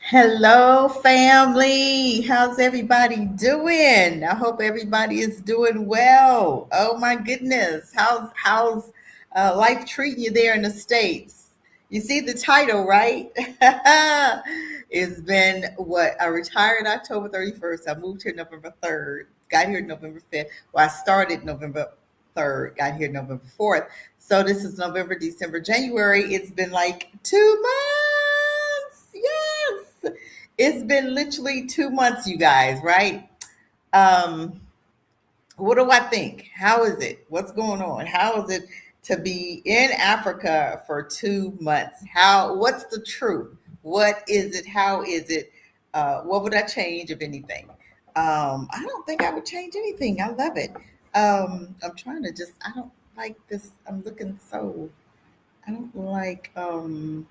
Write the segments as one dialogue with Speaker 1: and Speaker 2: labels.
Speaker 1: Hello, family. How's everybody doing? I hope everybody is doing well. Oh my goodness, how's life treating you there in the states? You see the title, right? It's been what I retired October 31st. I moved here November 3rd. Got here November 5th. Well, I started November 3rd. Got here November 4th. So this is November, December, January. It's been like 2 months. Yes. It's been literally 2 months, you guys, right? Um, what do I think? How is it? What's going on? How is it to be in Africa for 2 months? What's the truth? What is it? How is it? What would I change, if anything? I don't think I would change anything. I love it. I'm trying to I don't like this. I'm looking so, I don't like, hold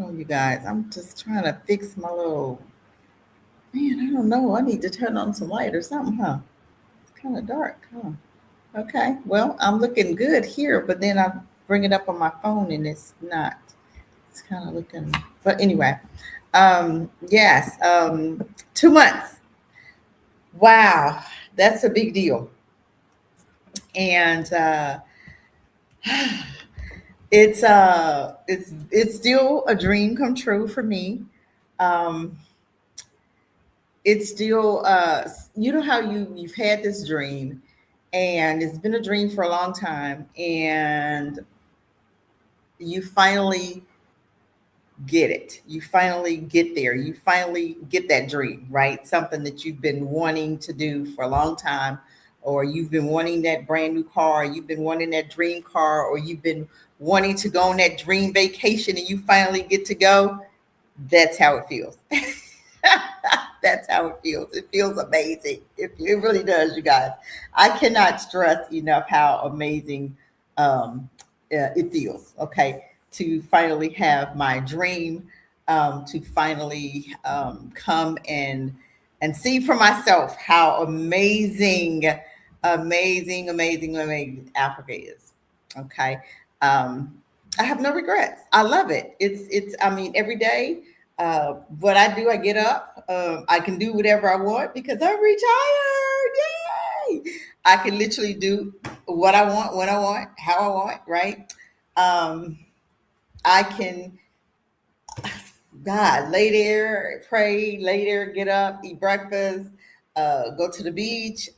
Speaker 1: on, you guys. I'm just trying to fix my little, man, I don't know. I need to turn on some light or something, huh? It's kind of dark, huh? Okay. Well, I'm looking good here, but then I bring it up on my phone and it's not. It's kind of looking. But anyway, yes, 2 months. Wow, that's a big deal. And it's still a dream come true for me. Um, it's still you know how you've had this dream, and it's been a dream for a long time, and you finally get it. You finally get there. You finally get that dream, right? Something that you've been wanting to do for a long time, or you've been wanting that brand new car, you've been wanting that dream car, or you've been wanting to go on that dream vacation and you finally get to go. That's how it feels. That's how it feels. It feels amazing. It really does, you guys. I cannot stress enough how amazing it feels. Okay, to finally have my dream, to finally come and see for myself how amazing Africa is. Okay, um, I have no regrets. I love it. It's. I mean, every day, what I do, I get up. I can do whatever I want because I'm retired. Yay! I can literally do what I want, when I want, how I want. Right? Um, I can, God, lay there, pray, lay there, get up, eat breakfast, go to the beach,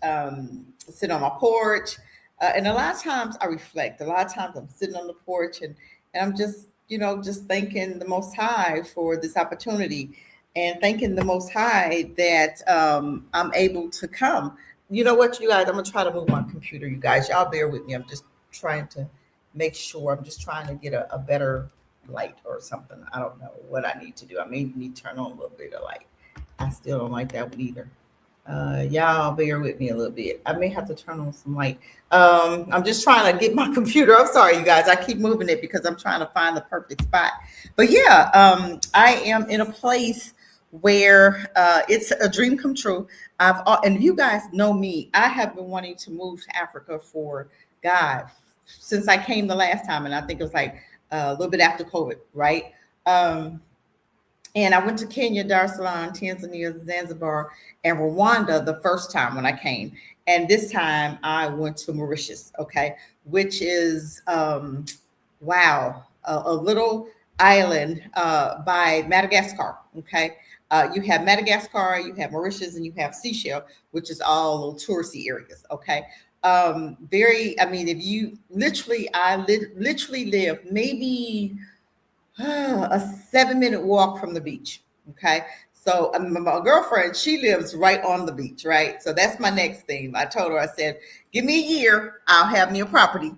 Speaker 1: sit on my porch. And a lot of times I reflect. A lot of times I'm sitting on the porch and I'm just, just thanking the Most High for this opportunity and thanking the Most High that I'm able to come. You know what, you guys? I'm going to try to move my computer, you guys. Y'all bear with me. I'm just trying to make sure. I'm just trying to get a better light or something. I don't know what I need to do. I may need to turn on a little bit of light. I still don't like that one either. Y'all bear with me a little bit. I may have to turn on some light. I'm just trying to get my computer. I'm sorry, you guys. I keep moving it because I'm trying to find the perfect spot. But yeah, I am in a place where it's a dream come true. And you guys know me. I have been wanting to move to Africa for God since I came the last time, and I think it was like a little bit after COVID, right? Um, and I went to Kenya, Dar es Salaam, Tanzania, Zanzibar, and Rwanda the first time when I came. And this time I went to Mauritius, okay, which is, wow, a little island by Madagascar, okay. You have Madagascar, you have Mauritius, and you have Seychelles, which is all little touristy areas, okay. I mean, if you literally, literally live maybe a 7 minute walk from the beach. Okay. So my girlfriend, she lives right on the beach, right? So that's my next thing. I told her, I said, give me a year, I'll have me a property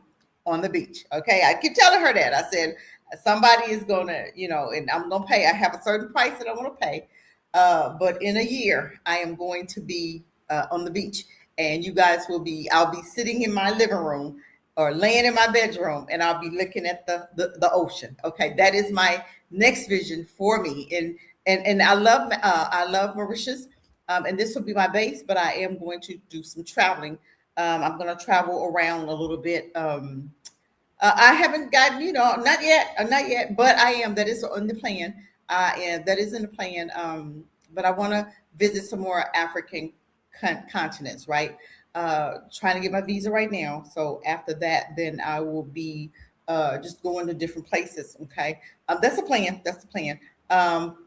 Speaker 1: on the beach. Okay. I keep telling her that. I said, somebody is gonna, and I'm gonna pay. I have a certain price that I want to pay. But in a year, I am going to be on the beach. And you guys I'll be sitting in my living room or laying in my bedroom and I'll be looking at the ocean. Okay, that is my next vision for me. And I love Mauritius, and this will be my base, but I am going to do some traveling. I'm going to travel around a little bit. I haven't gotten, not yet, but I am. That is on the plan. And that is in the plan. But I want to visit some more African continents, right? Trying to get my visa right now. So after that, then I will be just going to different places. Okay, that's the plan. That's the plan.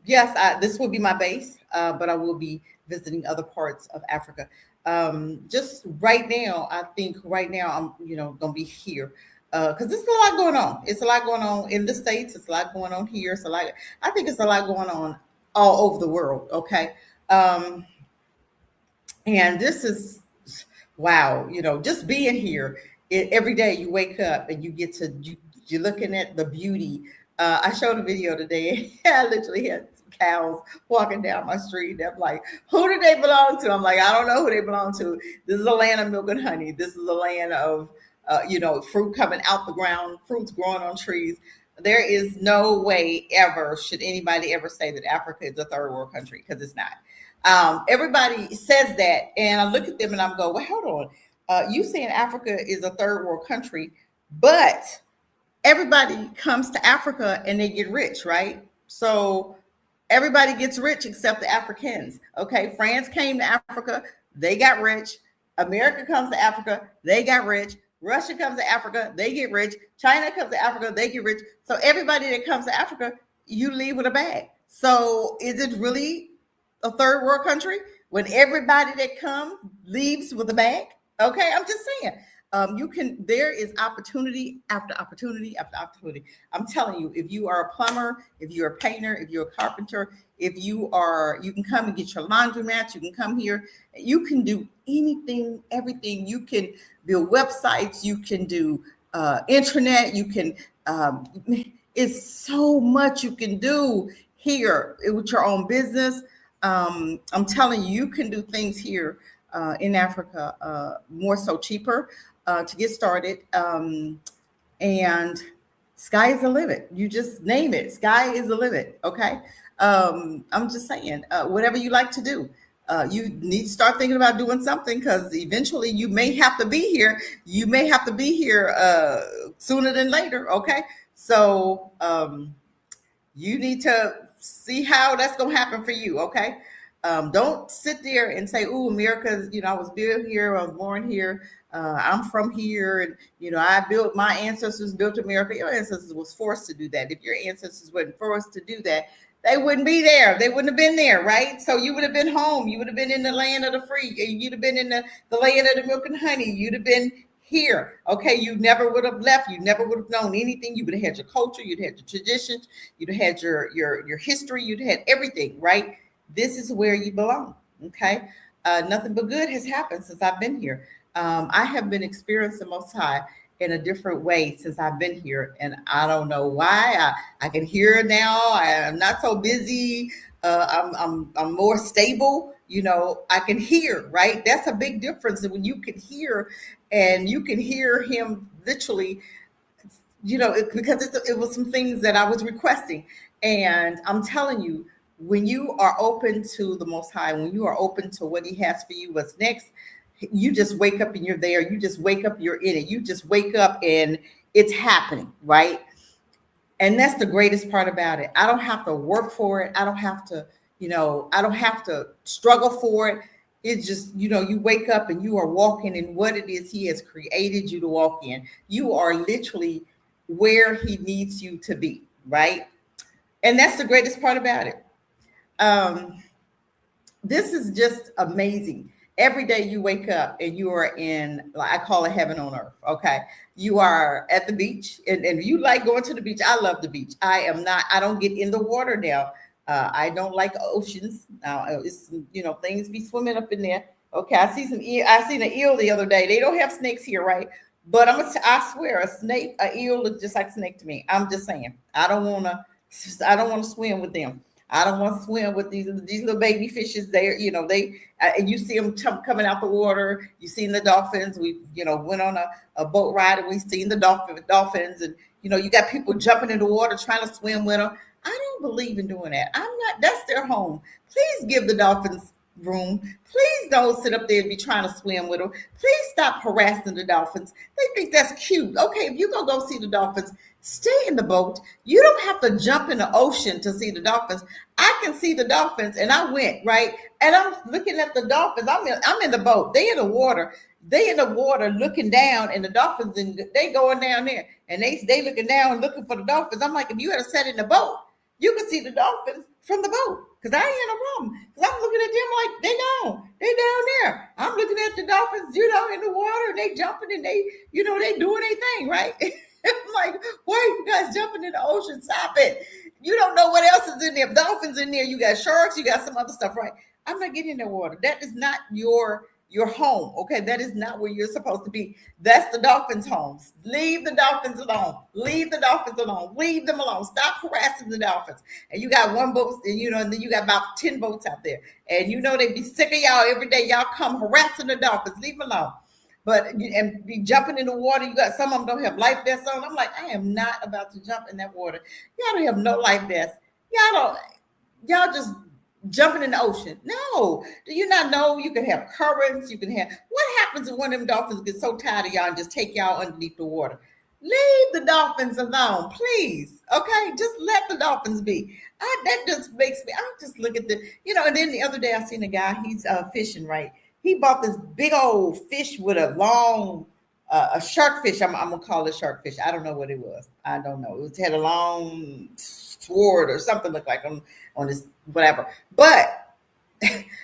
Speaker 1: Yes, this will be my base, but I will be visiting other parts of Africa. Just right now, I think right now I'm, gonna be here because there's a lot going on. It's a lot going on in the States. It's a lot going on here. It's a lot. I think it's a lot going on all over the world. Okay, um, and this is wow. Just being here. Every day you wake up and you get to you're looking at the beauty. I showed a video today. I literally had cows walking down my street. I'm like, who do they belong to? I'm like, I don't know who they belong to. This is a land of milk and honey. This is a land of, fruit coming out the ground, fruits growing on trees. There is no way ever should anybody ever say that Africa is a third world country because it's not. Everybody says that, and I look at them and I'm go, well, hold on. You saying Africa is a third world country, but everybody comes to Africa and they get rich, right? So everybody gets rich except the Africans. Okay, France came to Africa, they got rich. America comes to Africa, they got rich. Russia comes to Africa, they get rich. China comes to Africa, they get rich. So everybody that comes to Africa, you leave with a bag. So is it really a third world country when everybody that comes leaves with a bag? Okay, I'm just saying. There is opportunity after opportunity after opportunity. I'm telling you, if you are a plumber, if you're a painter, if you're a carpenter, you can come and get your laundromat. You can come here. You can do anything, everything. You can build websites. You can do internet. You can, it's so much you can do here with your own business. I'm telling you, you can do things here in Africa, more so cheaper to get started. And sky is the limit. You just name it. Sky is the limit. Okay. I'm just saying, whatever you like to do, you need to start thinking about doing something because eventually you may have to be here. You may have to be here sooner than later. Okay. So you need to see how that's going to happen for you. Okay. Don't sit there and say, "Oh, America's, I was built here, I was born here, I'm from here, and my ancestors built America." Your ancestors was forced to do that. If your ancestors weren't forced to do that, they wouldn't be there. They wouldn't have been there, right? So you would have been home. You would have been in the land of the free. You'd have been in the land of the milk and honey. You'd have been here. Okay, you never would have left. You never would have known anything. You would have had your culture. You'd had your traditions. You'd have had your history. You'd had everything, right? This is where you belong. Okay. Nothing but good has happened since I've been here. I have been experiencing the Most High in a different way since I've been here. And I don't know why. I can hear it now. I'm not so busy. I'm more stable. I can hear, right? That's a big difference when you can hear and you can hear him literally, because it was some things that I was requesting. And I'm telling you, when you are open to the Most High, when you are open to what He has for you, what's next, you just wake up and you're there. You just wake up, you're in it. You just wake up and it's happening, right? And that's the greatest part about it. I don't have to work for it. I don't have to, I don't have to struggle for it. It's just, you wake up and you are walking in what it is He has created you to walk in. You are literally where He needs you to be, right? And that's the greatest part about it. This is just amazing. Every day you wake up and you are in, like I call it heaven on earth. Okay. You are at the beach and you like going to the beach. I love the beach. I don't get in the water now. I don't like oceans. Now it's, things be swimming up in there. Okay. I seen an eel the other day. They don't have snakes here, right? But I swear an eel looks just like a snake to me. I'm just saying, I don't want to swim with them. I don't want to swim with these little baby fishes. And you see them coming out the water. You seen the dolphins. We, went on a boat ride and we seen the dolphins. And, you got people jumping in the water trying to swim with them. I don't believe in doing that. That's their home. Please give the dolphins room. Please don't sit up there and be trying to swim with them. Please stop harassing the dolphins. They think that's cute. Okay, if you're going to go see the dolphins, stay in the boat. You don't have to jump in the ocean to see the dolphins. I can see the dolphins, and I went, right? And I'm looking at the dolphins. I'm in the boat. They in the water. They in the water looking down, and the dolphins, and they going down there. And they looking down, looking for the dolphins. I'm like, if you had sat in the boat, you can see the dolphins from the boat. Because I ain't in a problem. Because I'm looking at them like they down there. I'm looking at the dolphins, in the water, and they jumping and they doing their thing, right? I'm like, why are you guys jumping in the ocean? Stop it. You don't know what else is in there. Dolphins in there. You got sharks. You got some other stuff, right? I'm not getting in the water. That is not your home. Okay, that is not where you're supposed to be. That's the dolphins' homes. Leave the dolphins alone. Leave the dolphins alone. Leave them alone. Stop harassing the dolphins. And you got one boat, and then you got about 10 boats out there. And they be sick of y'all every day. Y'all come harassing the dolphins. Leave them alone. But and be jumping in the water. You got some of them don't have life vests on. I'm like, I am not about to jump in that water. Y'all don't have no life vests. Y'all just jumping in the ocean. No, do you not know you can have currents? You can have what happens if one of them dolphins gets so tired of y'all and just take y'all underneath the water? Leave the dolphins alone, please. Okay, just let the dolphins be. That just makes me. I just look at and then the other day I seen a guy. He's fishing, right? He bought this big old fish with a long, a shark fish. I'm gonna call it shark fish. I don't know what it was. I don't know. It had a long sword or something looked like on this whatever. But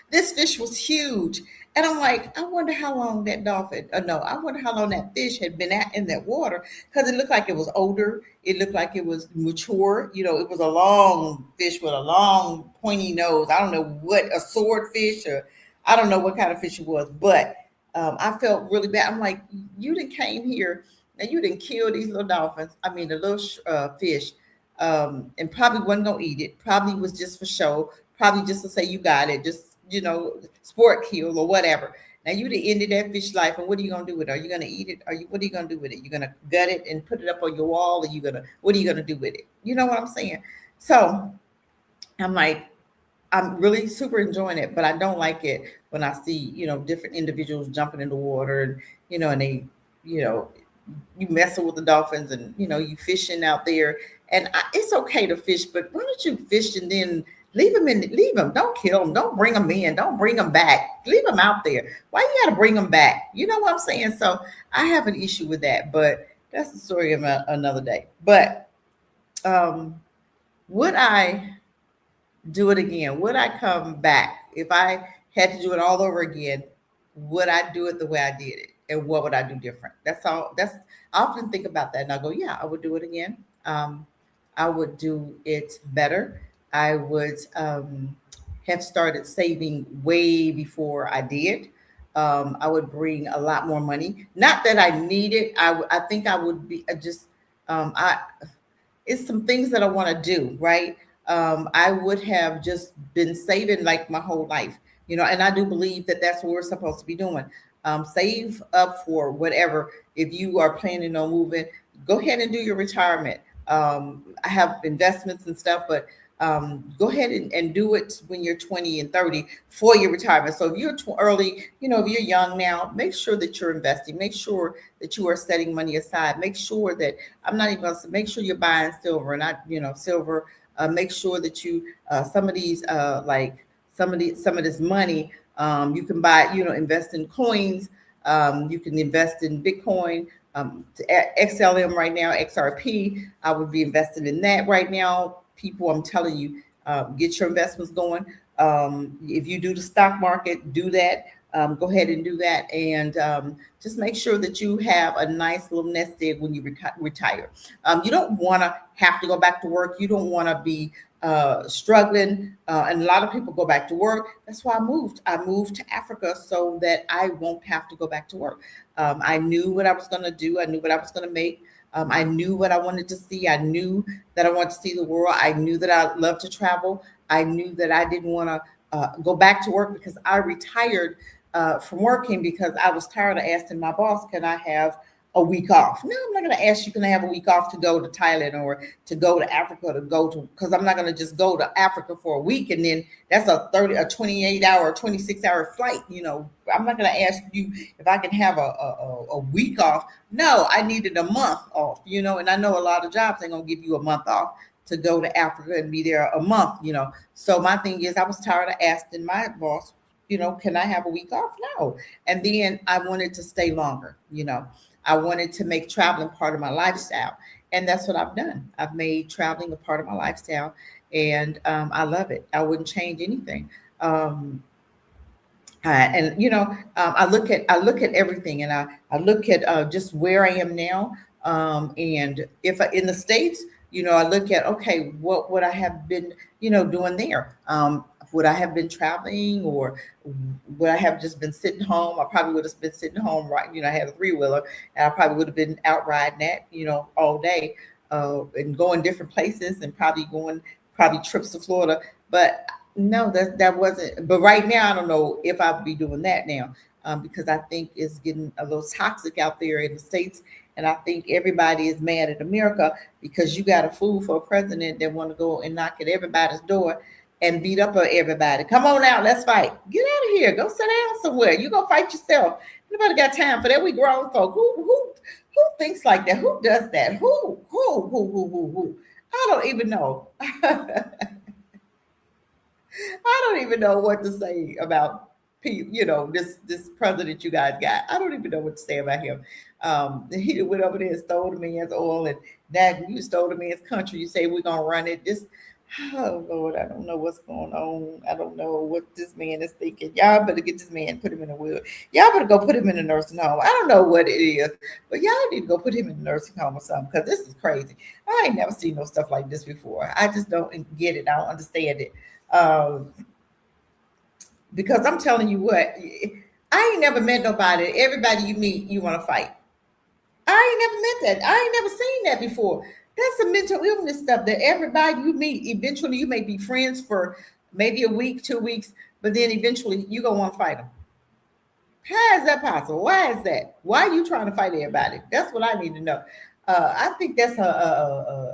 Speaker 1: this fish was huge. And I'm like, I wonder how long that I wonder how long that fish had been in that water because it looked like it was older. It looked like it was mature. It was a long fish with a long pointy nose. I don't know what, a swordfish, or I don't know what kind of fish it was, but I felt really bad. I'm like, you didn't came here and you didn't kill these little dolphins. I mean, the little fish, and probably wasn't gonna eat it. Probably was just for show. Probably just to say you got it. Just sport kill or whatever. Now you done ended that fish life, and what are you gonna do with it? Are you gonna eat it? What are you gonna do with it? You're gonna gut it and put it up on your wall, or what are you gonna do with it? You know what I'm saying? So I'm like, I'm really super enjoying it, but I don't like it when I see, different individuals jumping in the water and they, you messing with the dolphins and, you fishing out there. And it's okay to fish, but why don't you fish and then leave them? Don't kill them. Don't bring them in. Don't bring them back. Leave them out there. Why you got to bring them back? You know what I'm saying? So I have an issue with that, but that's the story of another day. But would I do it again? Would I come back? If I had to do it all over again, would I do it the way I did it? And what would I do different? That's all. I often think about that and I go, yeah, I would do it again. I would do it better. I would have started saving way before I did. I would bring a lot more money. Not that I need it. I think I would be it's some things that I want to do, right? I would have just been saving like my whole life, and I do believe that that's what we're supposed to be doing. Save up for whatever. If you are planning on moving, go ahead and do your retirement. I have investments and stuff, but go ahead and do it when you're 20 and 30 for your retirement. So if you're early, if you're young now, make sure that you're investing. Make sure that you are setting money aside. Make sure that I'm not even going to make sure you're buying silver, not silver. Make sure that you some of these like some of this money you can buy. Invest in coins. You can invest in Bitcoin. XLM right now, XRP. I would be investing in that right now. People, I'm telling you, get your investments going. If you do the stock market, do that. Go ahead and do that, and just make sure that you have a nice little nest egg when you retire. You don't want to have to go back to work. You don't want to be struggling, and a lot of people go back to work. That's why I moved. I moved to Africa so that I won't have to go back to work. I knew what I was going to do. I knew what I was going to make. I knew what I wanted to see. I knew that I wanted to see the world. I knew that I loved to travel. I knew that I didn't want to go back to work because I retired from working because I was tired of asking my boss, can I have a week off. No, I'm not going to ask you, can I have a week off to go to Thailand or to go to Africa to go to, because I'm not going to just go to Africa for a week and then that's a 28 hour, 26-hour flight. I'm not going to ask you if I can have a week off. No, I needed a month off, and I know a lot of jobs ain't going to give you a month off to go to Africa and be there a month. So my thing is, I was tired of asking my boss, can I have a week off? No. And then I wanted to stay longer. I wanted to make traveling part of my lifestyle. And that's what I've done. I've made traveling a part of my lifestyle. And I love it. I wouldn't change anything. I look at everything, and I look at just where I am now. And if in the States, I look at, okay, what would I have been, doing there? Would I have been traveling, or would I have just been sitting home? I probably would have been sitting home, right? I had a 3-wheeler, and I probably would have been out riding that, all day, and going different places, and probably trips to Florida. But no, that wasn't. But right now, I don't know if I'd be doing that now, because I think it's getting a little toxic out there in the States. And I think everybody is mad at America because you got a fool for a president that want to go and knock at everybody's door and beat up on everybody. Come on out, let's fight. Get out of here. Go sit down somewhere. You go fight yourself. Nobody got time for that. We grown folk. Who thinks like that? Who does that? Who? I don't even know. I don't even know what to say about this president you guys got. I don't even know what to say about him. He went over there and stole the man's oil, and that you stole the man's country. You say we're gonna run it. Oh Lord, I don't know what's going on. I don't know what this man is thinking. Y'all better get this man, put him in a wheel. Y'all better go put him in a nursing home. I don't know what it is, but y'all need to go put him in a nursing home or something, because this is crazy. I ain't never seen no stuff like this before. I just don't get it. I don't understand it. Because I'm telling you what, I ain't never met nobody. Everybody you meet, you want to fight. I ain't never met that. I ain't never seen that before. That's a mental illness stuff that everybody you meet, eventually you may be friends for maybe a week, 2 weeks, but then eventually you're going to want to fight them. How is that possible? Why is that? Why are you trying to fight everybody? That's what I need to know. I think that's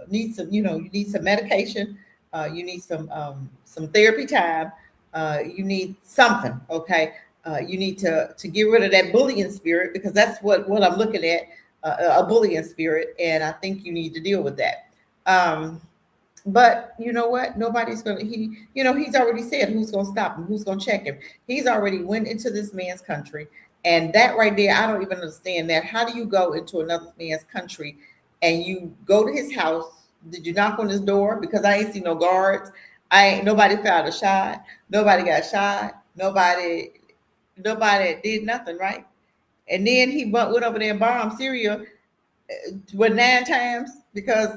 Speaker 1: need some, you need some medication. You need some therapy time. You need something, okay? You need to get rid of that bullying spirit, because that's what I'm looking at, a bullying spirit, and I think you need to deal with that. But you know what? Nobody's gonna. He's already said who's gonna stop him, who's gonna check him. He's already went into this man's country, and that right there, I don't even understand that. How do you go into another man's country and you go to his house? Did you knock on his door? Because I ain't seen no guards. Nobody fired a shot. Nobody got shot. Nobody did nothing, right? And then he went over there and bombed Syria, 9 times, because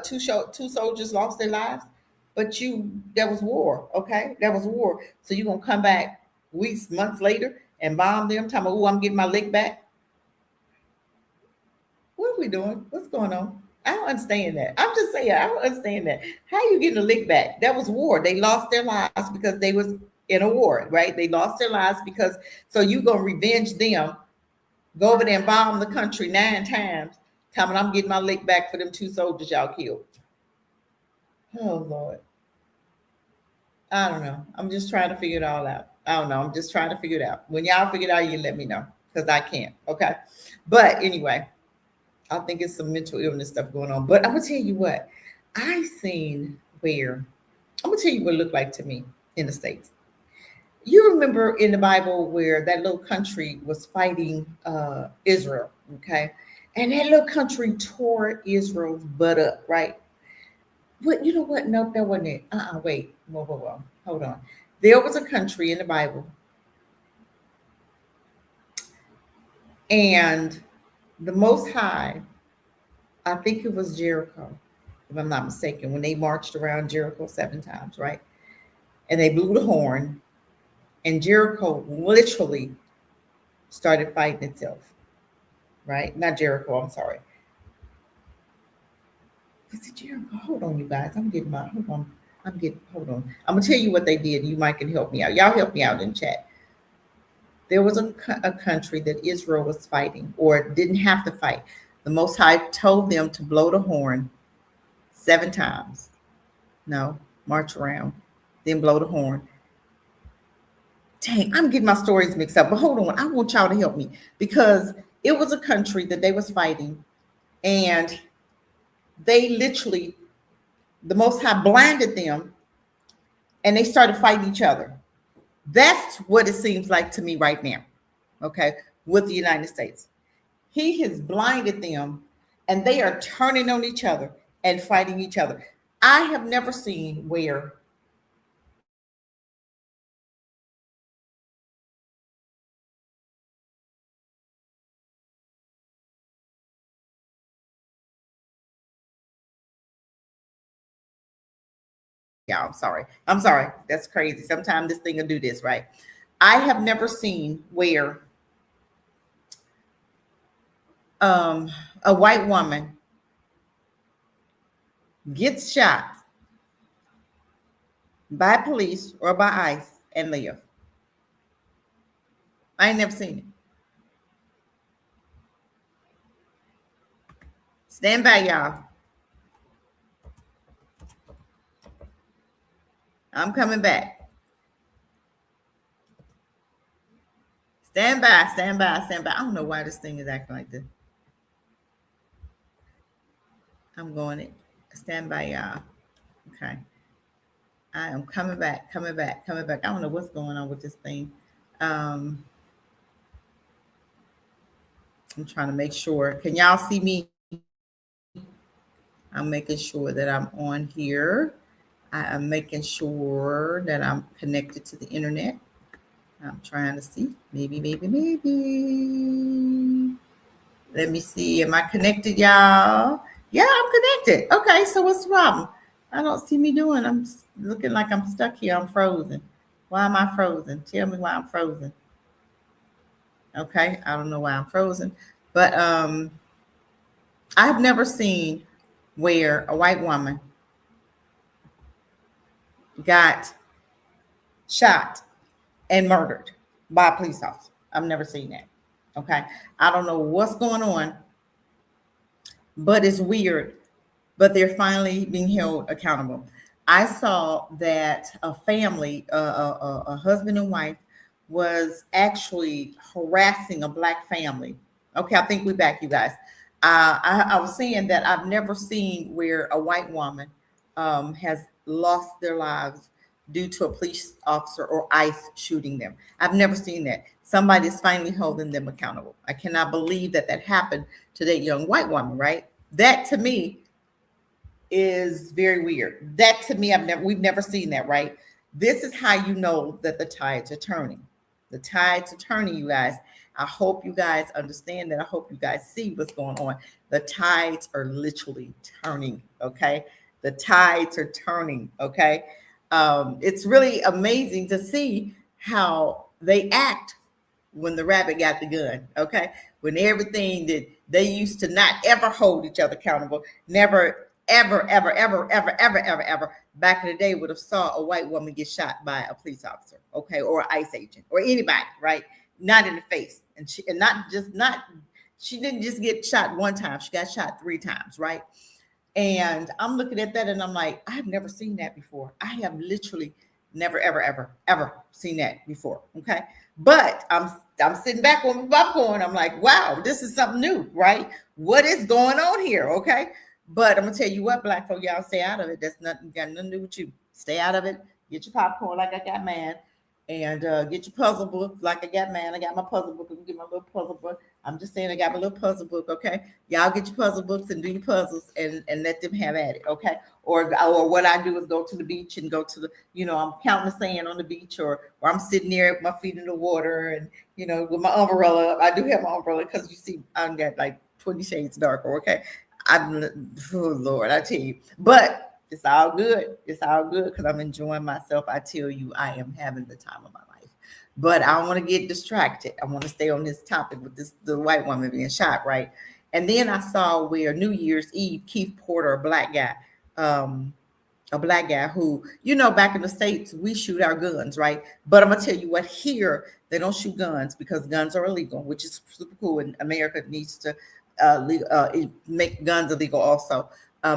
Speaker 1: two soldiers lost their lives. But that was war, okay? That was war. So you're gonna come back weeks, months later and bomb them, talking about, oh, I'm getting my lick back. What are we doing? What's going on? I don't understand that. I'm just saying, I don't understand that. How you getting a lick back? That was war. They lost their lives because they was in a war, right? They lost their lives because, so you gonna revenge them, go over there and bomb the country 9 times, telling I'm getting my lick back for them 2 soldiers y'all killed. Oh Lord. I don't know. I'm just trying to figure it all out. I don't know. I'm just trying to figure it out. When y'all figure it out, you let me know, because I can't. Okay. But anyway, I think it's some mental illness stuff going on. But I'm gonna tell you what, I seen where, I'm gonna tell you what it looked like to me in the States. You remember in the Bible where that little country was fighting Israel, okay? And that little country tore Israel's butt up, right? But you know what? Nope, that wasn't it. Wait. Whoa. Hold on. There was a country in the Bible, and the Most High, I think it was Jericho, if I'm not mistaken, when they marched around Jericho 7 times, right? And they blew the horn, and Jericho literally started fighting itself, right? Not Jericho, I'm sorry. Was it Jericho? Hold on, you guys. I'm getting my, hold on. I'm going to tell you what they did. You might can help me out. Y'all help me out in chat. There was a country that Israel was fighting or didn't have to fight. The Most High told them to blow the horn 7 times. No, march around, then blow the horn. Dang, I'm getting my stories mixed up. But hold on, I want y'all to help me because it was a country that they was fighting, and they literally, the Most High blinded them, and they started fighting each other. That's what it seems like to me right now. Okay, with the United States, He has blinded them, and they are turning on each other and fighting each other. I have never seen where y'all. I'm sorry. I'm sorry. That's crazy. Sometimes this thing will do this, right? I have never seen where a white woman gets shot by police or by ICE and live. I ain't never seen it. Stand by, y'all. I'm coming back. Stand by, stand by, stand by. I don't know why this thing is acting like this. I'm going it. Stand by, y'all. Okay. I am coming back, coming back, coming back. I don't know what's going on with this thing. I'm trying to make sure. Can y'all see me? I'm making sure that I'm on here. I am making sure that I'm connected to the internet. I'm trying to see. Maybe. Let me see. Am I connected, y'all? Yeah, I'm connected. Okay, so what's the problem? I don't see me doing. I'm looking like I'm stuck here. I'm frozen. Why am I frozen? Tell me why I'm frozen. Okay, I don't know why I'm frozen, but I've never seen where a white woman got shot and murdered by a police officer. I've never seen that. Okay. I don't know what's going on, but it's weird. But they're finally being held accountable. I saw that a family, a husband and wife, was actually harassing a black family. Okay, I think we're back, you guys. I was saying that I've never seen where a white woman has lost their lives due to a police officer or ICE shooting them. I've never seen that. Somebody's finally holding them accountable. I cannot believe that that happened to that young white woman, right? That to me is very weird. That to me, we've never seen that, right? This is how you know that the tides are turning. The tides are turning, you guys. I hope you guys understand that. I hope you guys see what's going on. The tides are literally turning, okay? The tides are turning, okay? It's really amazing to see how they act when the rabbit got the gun, okay? When everything that they used to not ever hold each other accountable, never, ever, back in the day would have saw a white woman get shot by a police officer, okay, or an ICE agent, or anybody, right? Not in the face, and she didn't just get shot one time; she got shot 3 times, right? And I'm looking at that, and I'm like, I've never seen that before. I have literally never, ever seen that before, okay? But I'm sitting back on my popcorn. I'm like, wow, this is something new, right? What is going on here? Okay. But I'm gonna tell you what, black folk, y'all stay out of it. That's nothing got nothing to do with you. Stay out of it. Get your popcorn like I got mine, and get your puzzle book like I got mine. I got my puzzle book. Let me get my little puzzle book. I'm just saying I got my little puzzle book. Okay, y'all get your puzzle books and do your puzzles and let them have at it. Okay, or what I do is go to the beach and go to the, I'm counting the sand on the beach, or I'm sitting there with my feet in the water and with my umbrella up. I do have my umbrella because you see I'm got like 20 shades darker. Okay, oh Lord, I tell you, but it's all good. It's all good because I'm enjoying myself. I tell you, I am having the time of my life. But I don't want to get distracted. I want to stay on this topic with the white woman being shot, right? And then I saw where New Year's Eve, Keith Porter, a black guy, a black guy who, back in the States, we shoot our guns, right? But I'm gonna tell you what, here they don't shoot guns because guns are illegal, which is super cool. And America needs to make guns illegal also.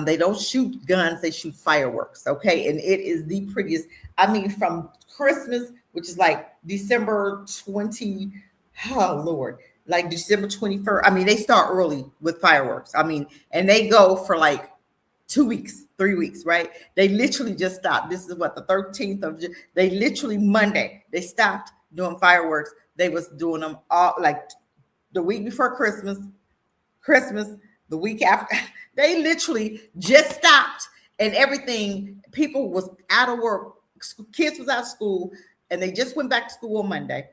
Speaker 1: They don't shoot guns, they shoot fireworks, okay? And it is the prettiest. I mean, from Christmas, which is like December 20, oh Lord, like December 21st. I mean, they start early with fireworks. I mean, and they go for like 2 weeks, 3 weeks, right? They literally just stopped. This is what, the 13th of, they literally Monday, they stopped doing fireworks. They was doing them all like the week before Christmas, the week after. They literally just stopped, and everything, people was out of work, kids was out of school, and they just went back to school on Monday.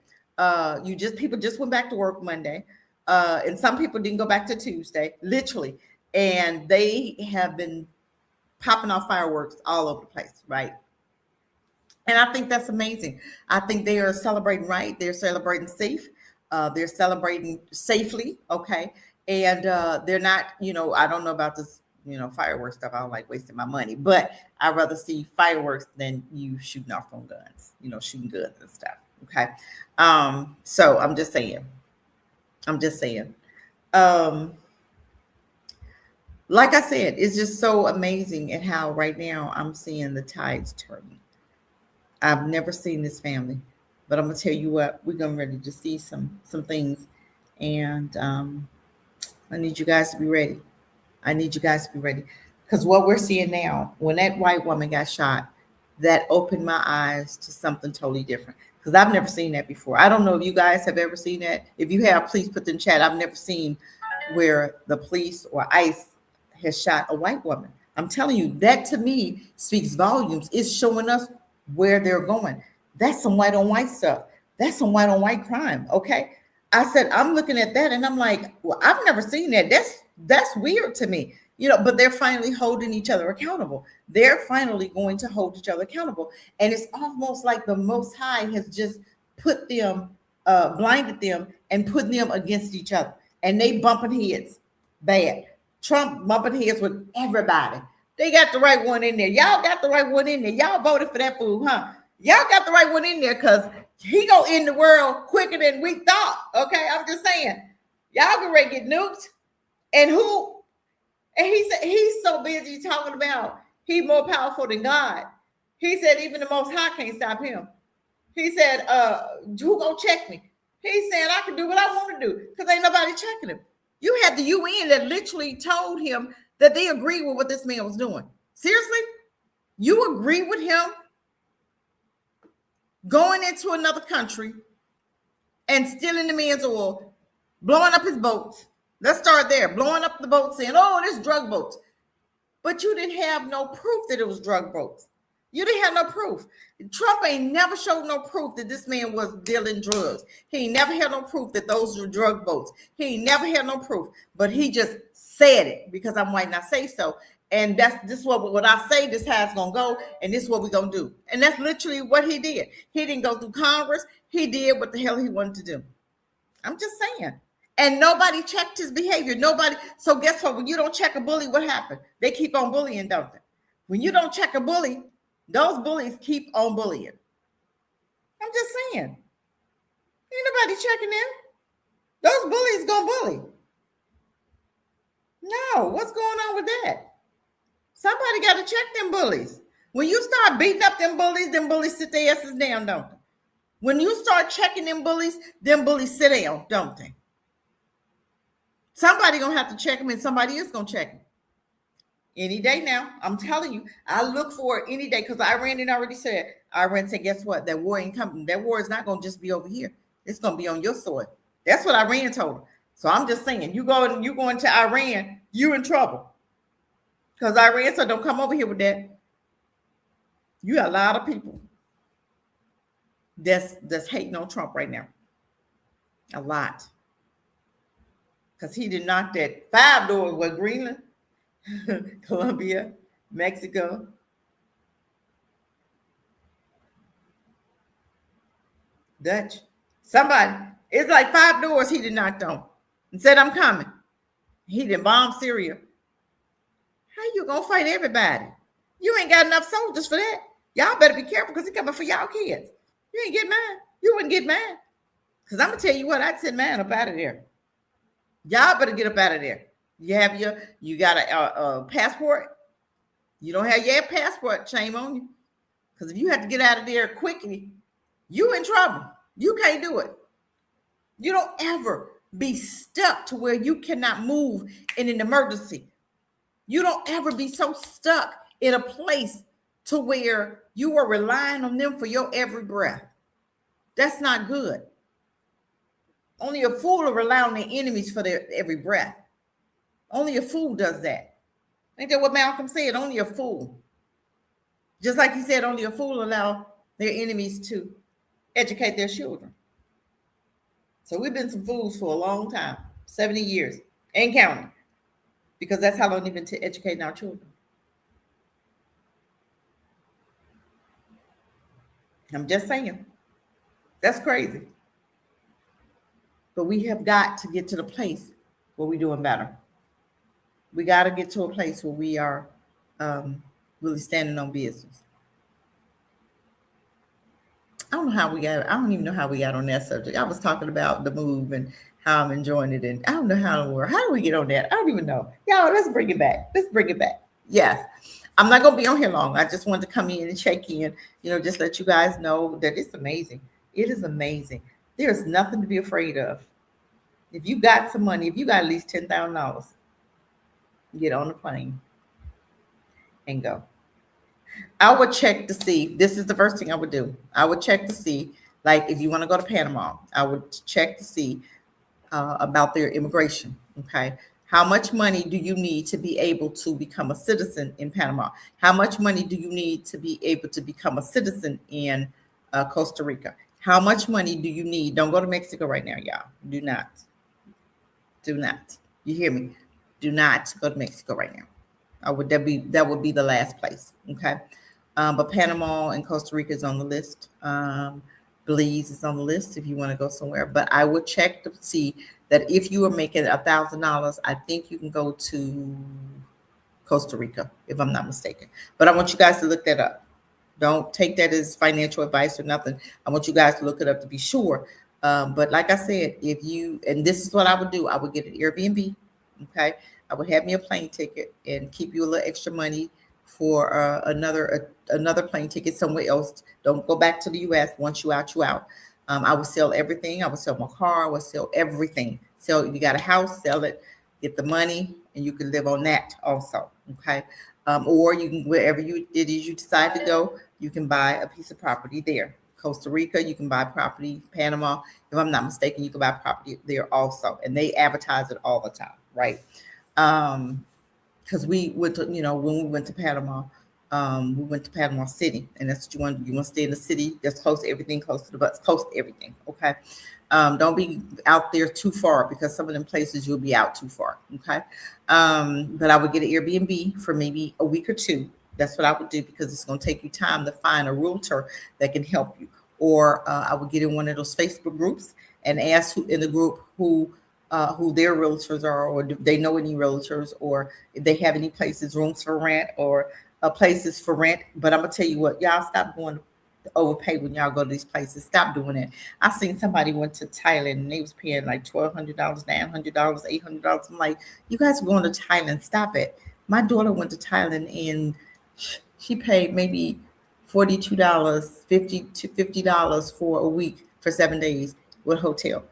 Speaker 1: People just went back to work Monday. And some people didn't go back to Tuesday, literally. And they have been popping off fireworks all over the place, right? And I think that's amazing. I think they are celebrating right. They're celebrating safe. They're celebrating safely, okay? And they're not, I don't know about this, fireworks stuff. I don't like wasting my money, but I'd rather see fireworks than you shooting off on guns, shooting guns and stuff, okay? So I'm just saying. Like I said, it's just so amazing at how right now I'm seeing the tides turning. I've never seen this family, but I'm gonna tell you what, we're gonna ready to see some things, and I need you guys to be ready. Because what we're seeing now, when that white woman got shot, that opened my eyes to something totally different. Because I've never seen that before. I don't know if you guys have ever seen that. If you have, please put in chat. I've never seen where the police or ICE has shot a white woman. I'm telling you, that to me speaks volumes. It's showing us where they're going. That's some white on white stuff. That's some white on white crime. Okay. I said, I'm looking at that and I'm like, well, I've never seen that. That's weird to me, but they're finally holding each other accountable. They're finally going to hold each other accountable. And it's almost like the Most High has just put them, blinded them and put them against each other. And they bumping heads bad. Trump bumping heads with everybody. They got the right one in there. Y'all got the right one in there. Y'all voted for that fool, huh? Y'all got the right one in there because he gonna end the world quicker than we thought. Okay, I'm just saying. Y'all get ready to get nuked. And he said he's so busy talking about he's more powerful than God. He said even the Most High can't stop him. He said, who gonna check me? He said I can do what I want to do because ain't nobody checking him. You had the UN that literally told him that they agreed with what this man was doing. Seriously? You agree with him going into another country and stealing the man's oil, blowing up his boats. Let's start there. Blowing up the boats, saying, oh, this drug boats. But you didn't have no proof that it was drug boats. You didn't have no proof. Trump ain't never showed no proof that this man was dealing drugs. He ain't never had no proof that those were drug boats. He ain't never had no proof. But he just said it because I'm white and I say so. And this is what I say, this how it's gonna go, and this is what we're gonna do. And that's literally what he did. He didn't go through Congress, he did what the hell he wanted to do. I'm just saying. And nobody checked his behavior. Nobody. So guess what? When you don't check a bully, what happened? They keep on bullying, don't they? When you don't check a bully, those bullies keep on bullying. I'm just saying. Ain't nobody checking them. Those bullies gonna bully. No, what's going on with that? Somebody got to check them bullies. When you start beating up them bullies sit their asses down, don't they? When you start checking them bullies sit down, don't they? Somebody gonna have to check them, and somebody is gonna check them. Any day now, I'm telling you, I look for it any day because Iran had already said. Iran said, guess what? That war ain't coming. That war is not gonna just be over here. It's gonna be on your soil. That's what Iran told them. So I'm just saying, you go into Iran, you in trouble. Because Iran said, don't come over here with that. You got a lot of people that's hating on Trump right now. A lot. Because he did knock that 5 doors with Greenland, Colombia, Mexico. Dutch. Somebody. It's like 5 doors he did knock on and said, I'm coming. He did bomb Syria. How you gonna fight everybody? You ain't got enough soldiers for that. Y'all better be careful because it's coming for y'all kids. You ain't get mine. You wouldn't get mine. Because I'm going to tell you what, I'd send mine up out of there. Y'all better get up out of there. You got a passport? You don't have your passport, shame on you. Because if you have to get out of there quickly, you in trouble. You can't do it. You don't ever be stuck to where you cannot move in an emergency. You don't ever be so stuck in a place to where you are relying on them for your every breath. That's not good. Only a fool will rely on their enemies for their every breath. Only a fool does that. Ain't that what Malcolm said? Only a fool. Just like he said, only a fool allow their enemies to educate their children. So we've been some fools for a long time, 70 years, and counting, because that's how long they've been to educating our children. I'm just saying. That's crazy. But we have got to get to the place where we're doing better. We got to get to a place where we are really standing on business. I don't even know how we got on that subject. I was talking about the move and how I'm enjoying it. And I don't know how do we get on that? I don't even know. Y'all, let's bring it back. Yes. I'm not going to be on here long. I just wanted to come in and check in, just let you guys know that it's amazing. It is amazing. There's nothing to be afraid of. If you got some money, if you got at least $10,000, get on the plane and go. I would check to see, this is the first thing I would do. I would check to see, like if you want to go to Panama, I would check to see about their immigration. Okay. How much money do you need to be able to become a citizen in Panama? How much money do you need to be able to become a citizen in Costa Rica? How much money do you need? Don't go to Mexico right now, y'all. Do not. You hear me? Do not go to Mexico right now. That would be the last place. Okay. But Panama and Costa Rica is on the list. Belize is on the list if you want to go somewhere. But I would check to see that if you are making $1,000, I think you can go to Costa Rica, if I'm not mistaken. But I want you guys to look that up. Don't take that as financial advice or nothing. I want you guys to look it up to be sure. But like I said, and this is what I would do, I would get an Airbnb. Okay. I would have me a plane ticket and keep you a little extra money for another plane ticket somewhere else. Don't go back to the U.S. Once you out, you out. I would sell everything. I would sell my car. I would sell everything. You got a house, sell it, get the money, and you can live on that also. Okay. Or you can, wherever you decide to go, you can buy a piece of property there. Costa Rica, you can buy property. Panama, if I'm not mistaken, you can buy property there also. And they advertise it all the time, right? Because we went to, when we went to Panama, we went to Panama City, and that's what you want to stay in the city that's close to everything, close to the bus, close to everything. Okay. Don't be out there too far, because some of them places you'll be out too far. Okay. But I would get an Airbnb for maybe a week or two. That's what I would do, because it's going to take you time to find a realtor that can help you. Or I would get in one of those Facebook groups and ask who in the group who their realtors are, or do they know any realtors, or if they have any places, rooms for rent, or places for rent. But I'm gonna tell you what, y'all stop going to overpay when y'all go to these places. Stop doing it. I seen somebody went to Thailand and they was paying like $1,200, $900, $800. I'm like, you guys are going to Thailand. Stop it. My daughter went to Thailand and she paid maybe $42, $50 for a week for 7 days with hotel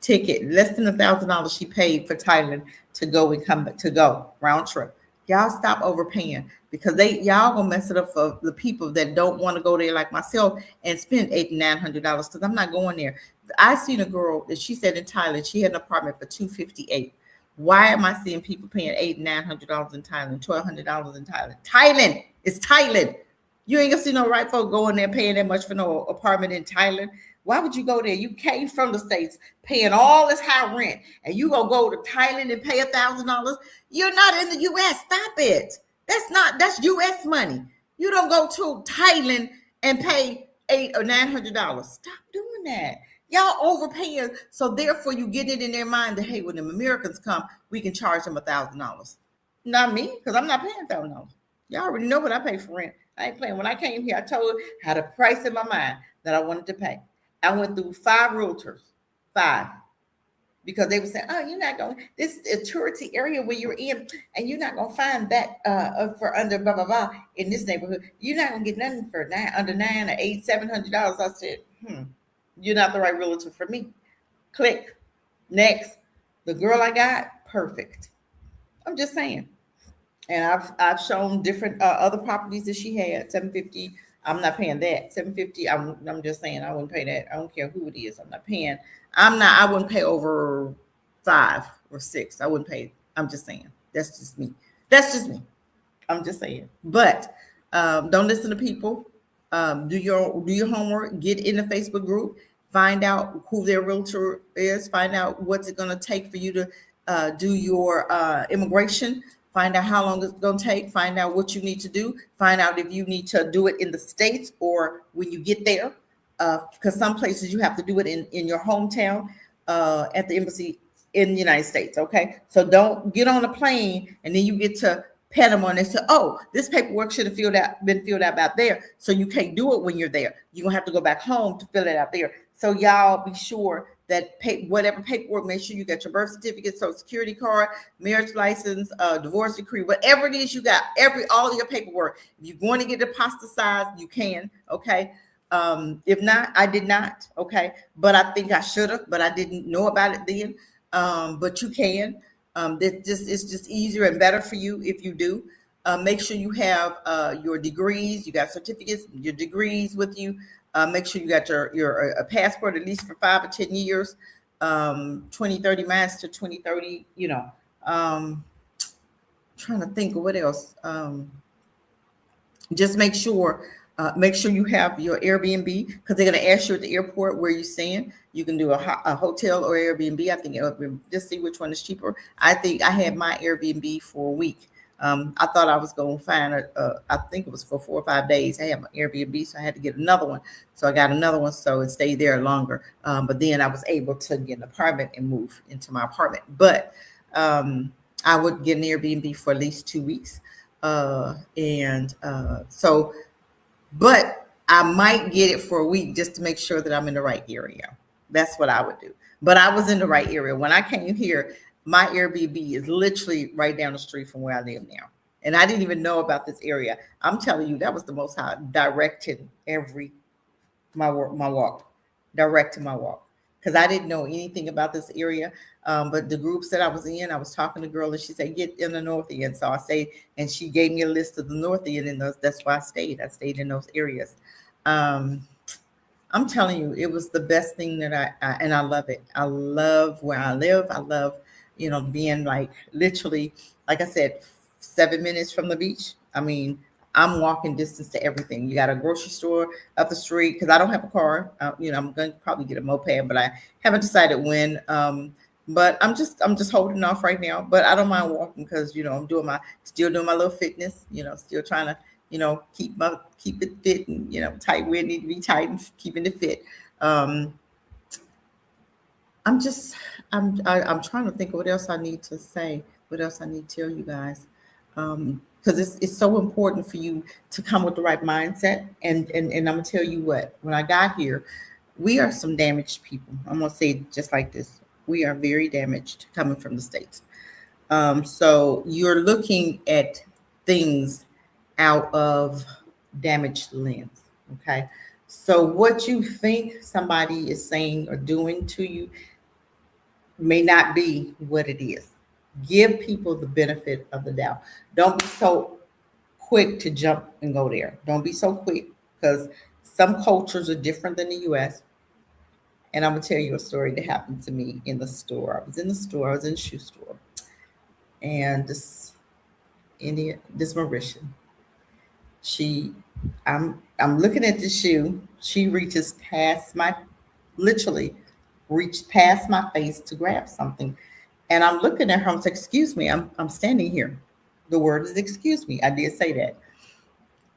Speaker 1: ticket. Less than $1,000 she paid for Thailand to go and come to go round trip. Y'all stop overpaying, because y'all gonna mess it up for the people that don't want to go there like myself and spend $800, $900, because I'm not going there. I seen a girl that she said in Thailand she had an apartment for $258. Why am I seeing people paying $800, $900 in Thailand, $1,200 in Thailand? Thailand, it's Thailand. You ain't gonna see no right folk going there paying that much for no apartment in Thailand. Why would you go there? You came from the States paying all this high rent, and you gonna go to Thailand and pay $1,000? You're not in the U.S. Stop it. That's U.S. money. You don't go to Thailand and pay $800 or $900. Stop doing that. Y'all overpaying. So therefore you get it in their mind that, hey, when the Americans come, we can charge them $1,000. Not me, because I'm not paying $1,000. Y'all already know what I pay for rent. I ain't playing. When I came here, I told her I had a price in my mind that I wanted to pay. I went through 5 realtors, 5, because they were saying, "Oh, you're not going. This is a touristy area where you're in, and you're not going to find that for under blah blah blah in this neighborhood. You're not going to get nothing for under 9 or 8, $700." I said, "You're not the right realtor for me." Click. Next, the girl I got, perfect. I'm just saying. And I've shown different other properties that she had. 750. I'm not paying that. 750. I'm just saying I wouldn't pay that. I don't care who it is. I'm not paying. I wouldn't pay over 5 or 6. I wouldn't pay. I'm just saying. That's just me. That's just me. I'm just saying. But don't listen to people. Do your homework. Get in the Facebook group. Find out who their realtor is. Find out what's it going to take for you to do your immigration. Find out how long it's going to take. Find out what you need to do. Find out if you need to do it in the States or when you get there. Because some places you have to do it in your hometown at the embassy in the United States. Okay. So don't get on a plane and then you get to Panama and they say, "Oh, this paperwork should have been filled out out there. So you can't do it when you're there. You're going to have to go back home to fill it out there." So y'all be sure that whatever paperwork, make sure you got your birth certificate, social security card, marriage license, divorce decree, whatever it is you got, all of your paperwork. If you're going to get it apostatized, you can. Okay. If not, I did not. Okay. But I think I should have, but I didn't know about it then. But you can. It's just easier and better for you if you do. Make sure you have your degrees, you got certificates, your degrees with you. Make sure you got your passport at least for 5 or 10 years, 2030 master, 2030, trying to think of what else. Just make sure you have your Airbnb, because they're going to ask you at the airport where you're staying. You can do a hotel or Airbnb. I think just see which one is cheaper. I think I had my Airbnb for a week. I thought I was going to find I think it was for 4 or 5 days. I had my Airbnb, so I had to get another one. So I got another one, so it stayed there longer. But then I was able to get an apartment and move into my apartment. But I would get an Airbnb for at least 2 weeks. But I might get it for a week just to make sure that I'm in the right area. That's what I would do. But I was in the right area. When I came here, my Airbnb is literally right down the street from where I live now. And I didn't even know about this area. I'm telling you, that was the Most High directed my walk, directed my walk. Because I didn't know anything about this area. But the groups that I was in, I was talking to a girl and she said, "Get in the North End." So I stayed, and she gave me a list of the North End, and that's why I stayed. I stayed in those areas. I'm telling you, it was the best thing that and I love it. I love where I live. I love, being like literally, like I said, 7 minutes from the beach. I mean, I'm walking distance to everything. You got a grocery store up the street, because I don't have a car. I'm going to probably get a moped, but I haven't decided when. But I'm just holding off right now. But I don't mind walking because I'm still doing my little fitness. Still trying to keep it fit and tight where it need to be tight and keeping it fit. I'm trying to think of what else I need to say. What else I need to tell you guys. Because it's so important for you to come with the right mindset. And I'm gonna tell you what, when I got here, we are some damaged people. I'm gonna say it just like this. We are very damaged coming from the States. So you're looking at things out of damaged lens. Okay. So what you think somebody is saying or doing to you may not be what it is. Give people the benefit of the doubt. Don't be so quick to jump and go there. Don't be so quick, because some cultures are different than the US. And I'm gonna tell you a story that happened to me in the store. I was in the store, I was in the shoe store, and this Mauritian, I'm looking at the shoe. She literally reached past my face to grab something. And I'm looking at her, I'm saying, "Excuse me, I'm standing here." The word is "excuse me." I did say that.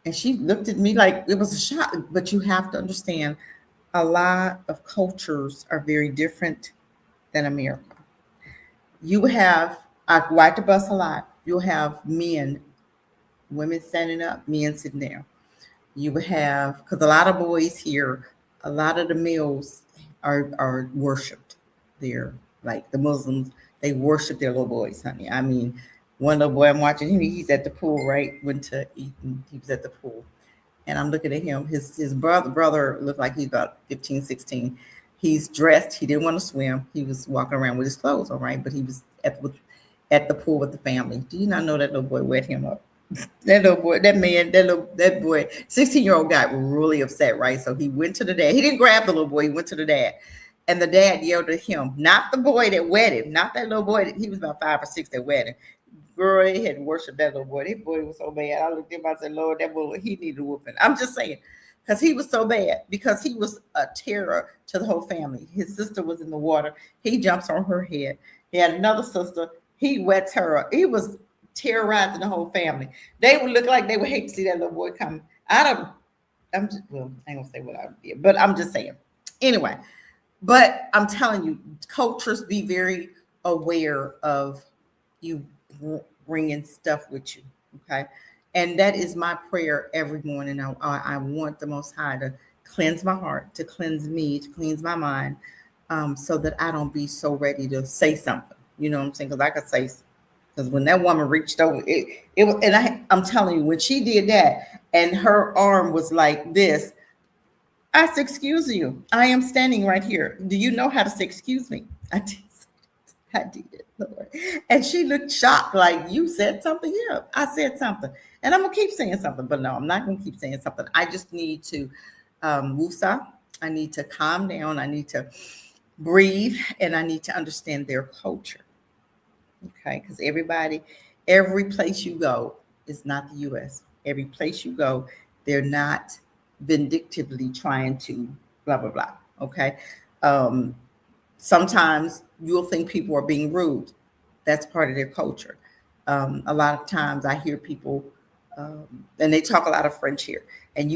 Speaker 1: And she looked at me like it was a shock. But you have to understand, a lot of cultures are very different than America. I ride the bus a lot. You'll have men women standing up, men sitting down. You would have, because a lot of boys here, a lot of the males are worshipped. They're like the Muslims, they worship their little boys, honey. I mean, one little boy I'm watching him, he's at the pool, right? Went to eat and he was at the pool. And I'm looking at him. His brother looked like he's about 15, 16. He's dressed. He didn't want to swim. He was walking around with his clothes on, right? But he was at the pool with the family. Do you not know that little boy wet him up? That little boy, that boy, 16-year-old got really upset, right? So he went to the dad. He didn't grab the little boy. He went to the dad. And the dad yelled at him, not the boy that wet him, not that little boy. He was about 5 or 6 that wet him. Girl, he had worshipped that little boy. That boy was so bad. I looked at him, I said, Lord, that boy, he needed a whooping. I'm just saying, because he was so bad, because he was a terror to the whole family. His sister was in the water. He jumps on her head. He had another sister. He wets her up. He was terrorizing the whole family. They would look like they would hate to see that little boy come. I'm just, well, I ain't gonna say what I did, but I'm just saying. Anyway, but I'm telling you, cultures, be very aware of you bringing stuff with you. Okay. And that is my prayer every morning. I want the Most High to cleanse my heart, to cleanse me, to cleanse my mind, so that I don't be so ready to say something. You know what I'm saying? Because I could say, because when that woman reached over, it was, and I'm telling you, when she did that, and her arm was like this, I said, "Excuse you, I am standing right here. Do you know how to say excuse me?" I did it, Lord. And she looked shocked, like, "You said something?" Yeah, I said something. And I'm going to keep saying something, but no, I'm not going to keep saying something. I just need to woosah. I need to calm down. I need to breathe, and I need to understand their culture. Okay, because every place you go is not the U.S. Every place you go, they're not vindictively trying to blah, blah, blah. Okay. Um, Sometimes you'll think people are being rude. That's part of their culture. A lot of times I hear people, and they talk a lot of French here, and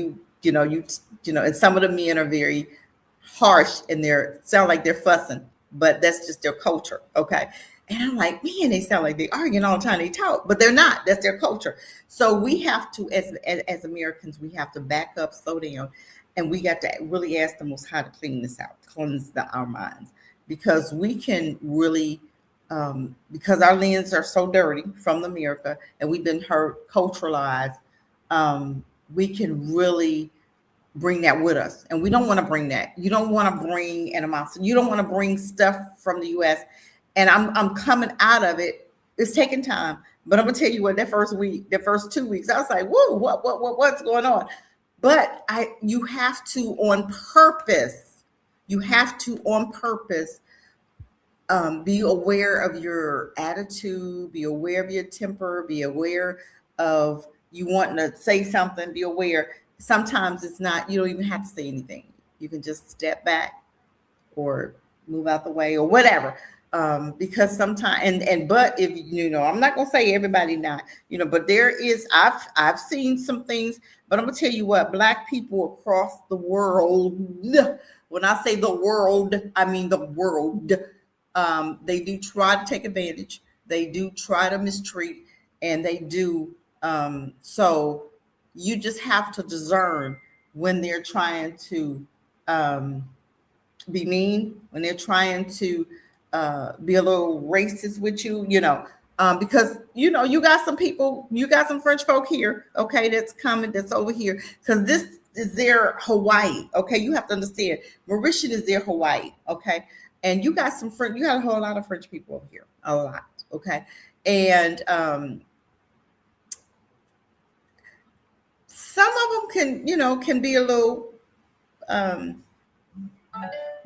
Speaker 1: and some of the men are very harsh and they sound like they're fussing, but that's just their culture. Okay. And I'm like, man, they sound like they arguing all the time. They talk, but they're not. That's their culture. So we have to, as Americans, we have to back up, slow down, and we got to really ask the Most High to clean this out, cleanse our minds, because we can really, because our lands are so dirty from America, and we've been hurt, culturalized. We can really bring that with us, and we don't want to bring that. You don't want to bring animosity. You don't want to bring stuff from the U.S. And I'm coming out of it. It's taking time, but I'm gonna tell you what. That first week, the first 2 weeks, I was like, "Whoa, what's going on?" But you have to on purpose. You have to on purpose be aware of your attitude. Be aware of your temper. Be aware of you wanting to say something. Be aware. Sometimes it's not. You don't even have to say anything. You can just step back or move out the way or whatever. Because sometimes but if I'm not gonna say everybody not, but there is I've seen some things, but I'm gonna tell you what, Black people across the world, when I say the world, I mean the world, they do try to take advantage, they do try to mistreat, and they do so you just have to discern when they're trying to be mean, when they're trying to be a little racist with you, because you got some people, you got some French folk here, okay, that's coming, that's over here, because this is their Hawaii, okay. You have to understand, Mauritius is their Hawaii, okay, and you got a whole lot of French people over here, a lot, okay, and some of them can be a little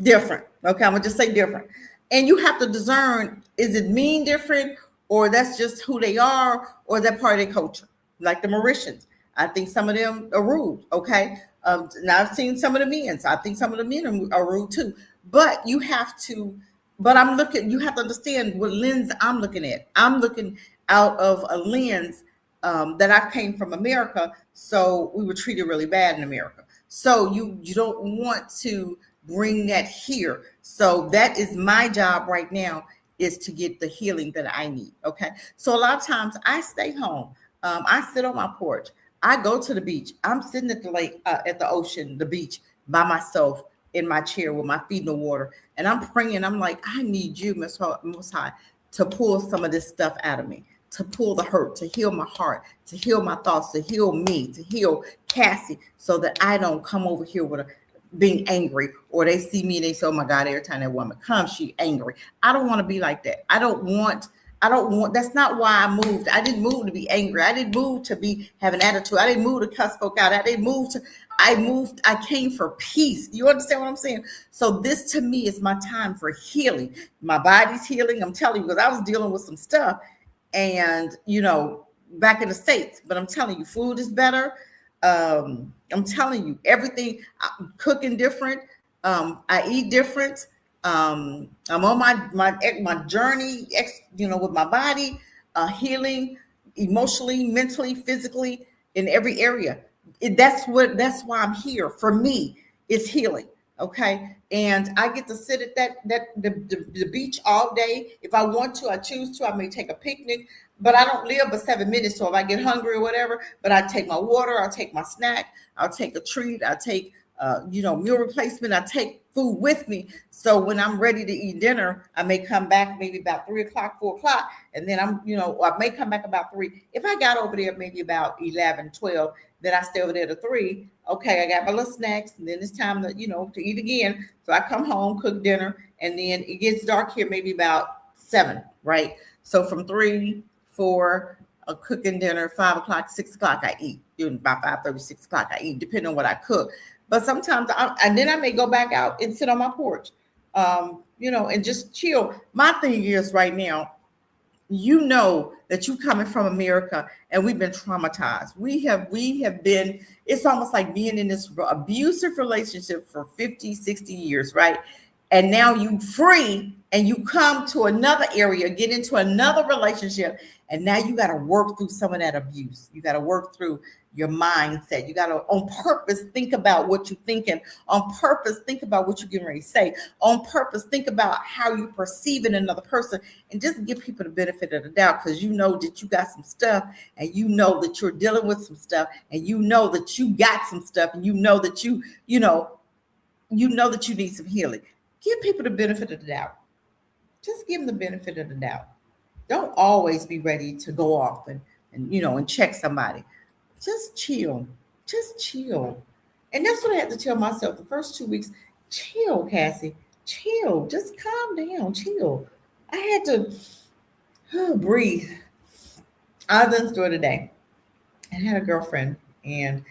Speaker 1: different. Okay, I'm gonna just say different. And you have to discern, is it mean different, or that's just who they are, or is that part of their culture? Like the Mauritians. I think some of them are rude. Okay. Now I've seen some of the men. So I think some of the men are rude too. But you have to, you have to understand what lens I'm looking at. I'm looking out of a lens that I came from America. So we were treated really bad in America. So you don't want to bring that here. So that is my job right now, is to get the healing that I need. Okay. So a lot of times I stay home. I sit on my porch. I go to the beach. I'm sitting at the lake, at the ocean, the beach by myself in my chair with my feet in the water. And I'm praying. I'm like, I need you, Most High, to pull some of this stuff out of me, to pull the hurt, to heal my heart, to heal my thoughts, to heal me, to heal Cassie, so that I don't come over here with a being angry, or they see me and they say, oh my God, every time that woman comes, she angry. I don't want to be like that. I don't want, that's not why I moved. I didn't move to be angry. I didn't move to be have an attitude. I didn't move to cuss folk out. I came for peace. You understand what I'm saying? So this to me is my time for healing. My body's healing. I'm telling you, because I was dealing with some stuff and, back in the States, but I'm telling you, food is better. I'm telling you, everything. I'm cooking different. I eat different. I'm on my journey, with my body, healing emotionally, mentally, physically, in every area. That's why I'm here. For me, it's healing. Okay. And I get to sit at the beach all day. If I want to, I choose to. I may take a picnic, but I don't live but 7 minutes. So if I get hungry or whatever, but I take my water, I'll take my snack, I'll take a treat, I'll take meal replacement. I take food with me. So when I'm ready to eat dinner, I may come back maybe about 3 o'clock, 4 o'clock. And then I may come back about 3. If I got over there maybe about 11, 12, then I stay over there to 3. Okay, I got my little snacks, and then it's time to eat again. So I come home, cook dinner, and then it gets dark here maybe about 7, right? So from 3, 4, cooking dinner, 5 o'clock, 6 o'clock, I eat. About 5:30, 6 o'clock, I eat, depending on what I cook. But sometimes and then I may go back out and sit on my porch, and just chill. My thing is right now, that you coming from America and we've been traumatized. We have been, it's almost like being in this abusive relationship for 50, 60 years, right? And now you free and you come to another area, get into another relationship, and now you got to work through some of that abuse. You got to work through your mindset. You got to, on purpose, think about what you're thinking. On purpose, think about what you're getting ready to say. On purpose, think about how you're perceiving another person, and just give people the benefit of the doubt, because you know that you got some stuff, and you know that you're dealing with some stuff, and you know that you got some stuff, and you know that you that you need some healing. Give people the benefit of the doubt. Just give them the benefit of the doubt. Don't always be ready to go off and check somebody. Just chill. Just chill. And that's what I had to tell myself the first 2 weeks. Chill, Cassie. Chill. Just calm down. Chill. I had to breathe. I was in the store today and had a girlfriend, and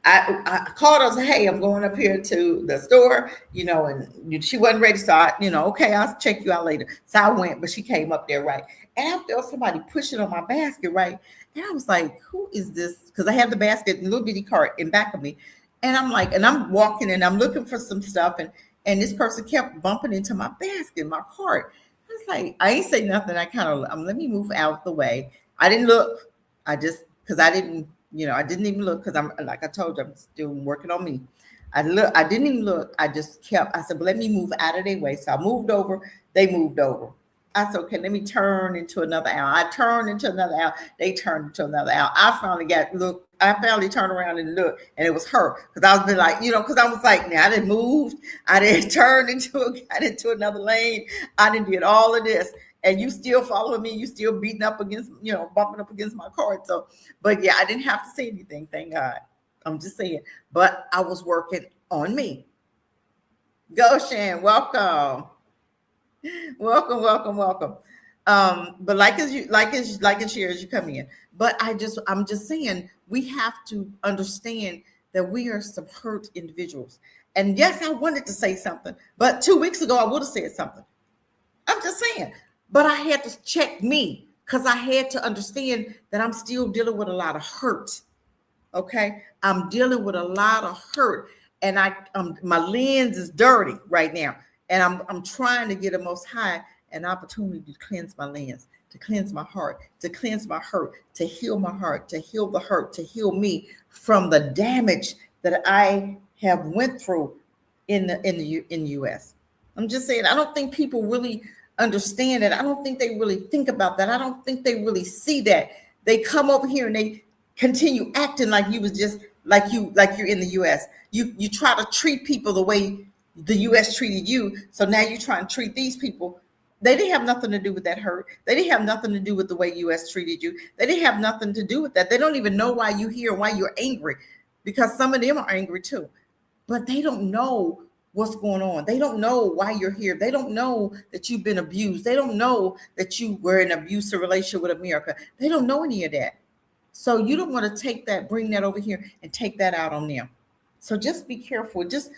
Speaker 1: I called her and said, hey, I'm going up here to the store, and she wasn't ready. So okay, I'll check you out later. So I went, but she came up there, right? And I felt somebody pushing on my basket, right? And I was like, who is this? Because I have the basket in a little bitty cart in back of me. And I'm like, and I'm walking and I'm looking for some stuff. And this person kept bumping into my basket, my cart. I was like, I ain't say nothing. I kind of, let me move out the way. I didn't look. Because I didn't even look, because I'm, like I told you, I'm still working on me. I didn't even look. I said, but let me move out of their way. So I moved over. They moved over. I said, okay, let me turn into another aisle. I turned into another aisle. They turned into another aisle. I finally turned around and looked, and it was her. Because I was like, because I was like, now I didn't move. I didn't got into another lane. I didn't did all of this. And you still following me. You still beating up against, bumping up against my cart. So, but yeah, I didn't have to say anything. Thank God. I'm just saying. But I was working on me. Go, Shan. Welcome. Welcome. But like and share as you come in. But I'm just saying, we have to understand that we are some hurt individuals. And yes, I wanted to say something, but 2 weeks ago I would have said something. I'm just saying. But I had to check me, because I had to understand that I'm still dealing with a lot of hurt. Okay, I'm dealing with a lot of hurt, and my lens is dirty right now. And I'm trying to get a Most High an opportunity to cleanse my lens, to cleanse my heart, to cleanse my hurt, to heal my heart, to heal the hurt, to heal me from the damage that I have went through in the U.S. I'm just saying, I don't think people really understand it. I don't think they really think about that. I don't think they really see that They come over here and they continue acting like you was just like you're in the US. You try to treat people the way the US treated you. So now you try and treat these people. They didn't have nothing to do with that hurt. They didn't have nothing to do with the way US treated you. They didn't have nothing to do with that. They don't even know why you're here, why you're angry, because some of them are angry too. But they don't know what's going on. They don't know why you're here. They don't know that you've been abused. They don't know that you were in an abusive relationship with America. They don't know any of that. So you don't want to take that, bring that over here and take that out on them. So just be careful. Just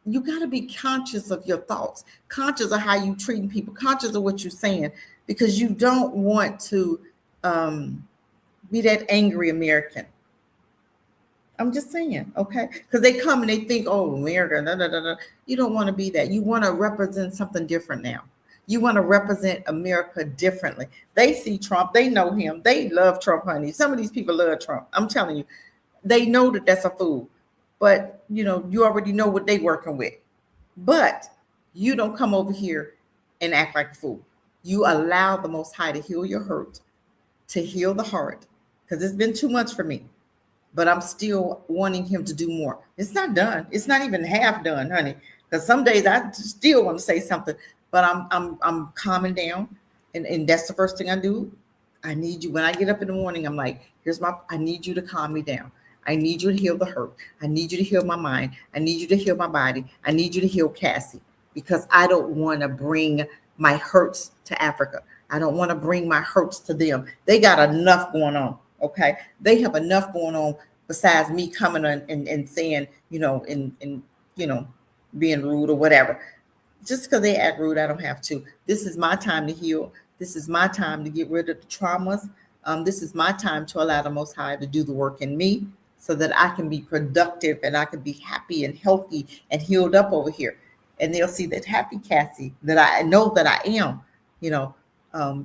Speaker 1: you got to be conscious of your thoughts, conscious of how you treating people, conscious of what you're saying, because you don't want to be that angry American. I'm just saying, okay? Because they come and they think, oh, America, da, da, da, da. You don't want to be that. You want to represent something different now. You want to represent America differently. They see Trump. They know him. They love Trump, honey. Some of these people love Trump. I'm telling you. They know that that's a fool. But, you already know what they working with. But you don't come over here and act like a fool. You allow the Most High to heal your hurt, to heal the heart, because it's been too much for me. But I'm still wanting him to do more. It's not done. It's not even half done, honey. Because some days I still want to say something, but I'm calming down, and that's the first thing I do. I need you when I get up in the morning. I'm like, I need you to calm me down. I need you to heal the hurt. I need you to heal my mind. I need you to heal my body. I need you to heal Cassie, because I don't want to bring my hurts to Africa. I don't want to bring my hurts to them. They got enough going on. Okay, they have enough going on besides me coming on and saying, and being rude or whatever. Just because they act rude, I don't have to. This is my time to heal. This is my time to get rid of the traumas. This is my time to allow the Most High to do the work in me, so that I can be productive and I can be happy and healthy and healed up over here. And they'll see that happy Cassie that I know that I am.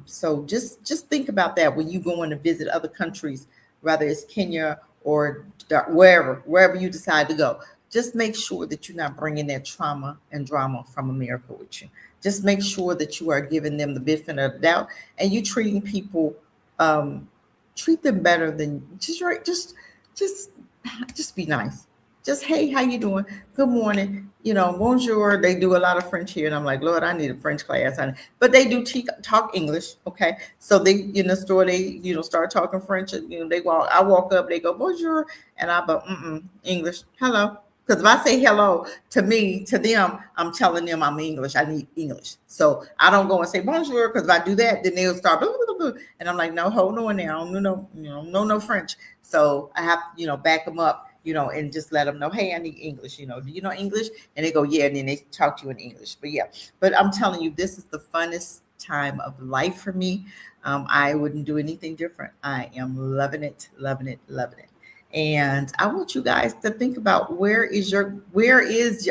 Speaker 1: So just think about that when you go in to visit other countries, whether it's Kenya or wherever you decide to go. Just make sure that you're not bringing that trauma and drama from America with you. Just make sure that you are giving them the benefit of the doubt, and you treating people, treat them better than just be nice. Just, hey, how you doing? Good morning. Bonjour. They do a lot of French here. And I'm like, Lord, I need a French class. But they do talk English. Okay. So they, in the store, they, start talking French. And, I walk up, they go, bonjour. And I go, English. Hello. Because if I say hello to them, I'm telling them I'm English. I need English. So I don't go and say bonjour, because if I do that, then they'll start. Blah, blah, blah, blah. And I'm like, no, hold on now. No French. So I have, back them up, and just let them know, hey, I need English. Do you know English? And they go, yeah. And then they talk to you in English. But I'm telling you, this is the funnest time of life for me. I wouldn't do anything different. I am loving it, loving it, loving it. And I want you guys to think about where's your Goshen? Where is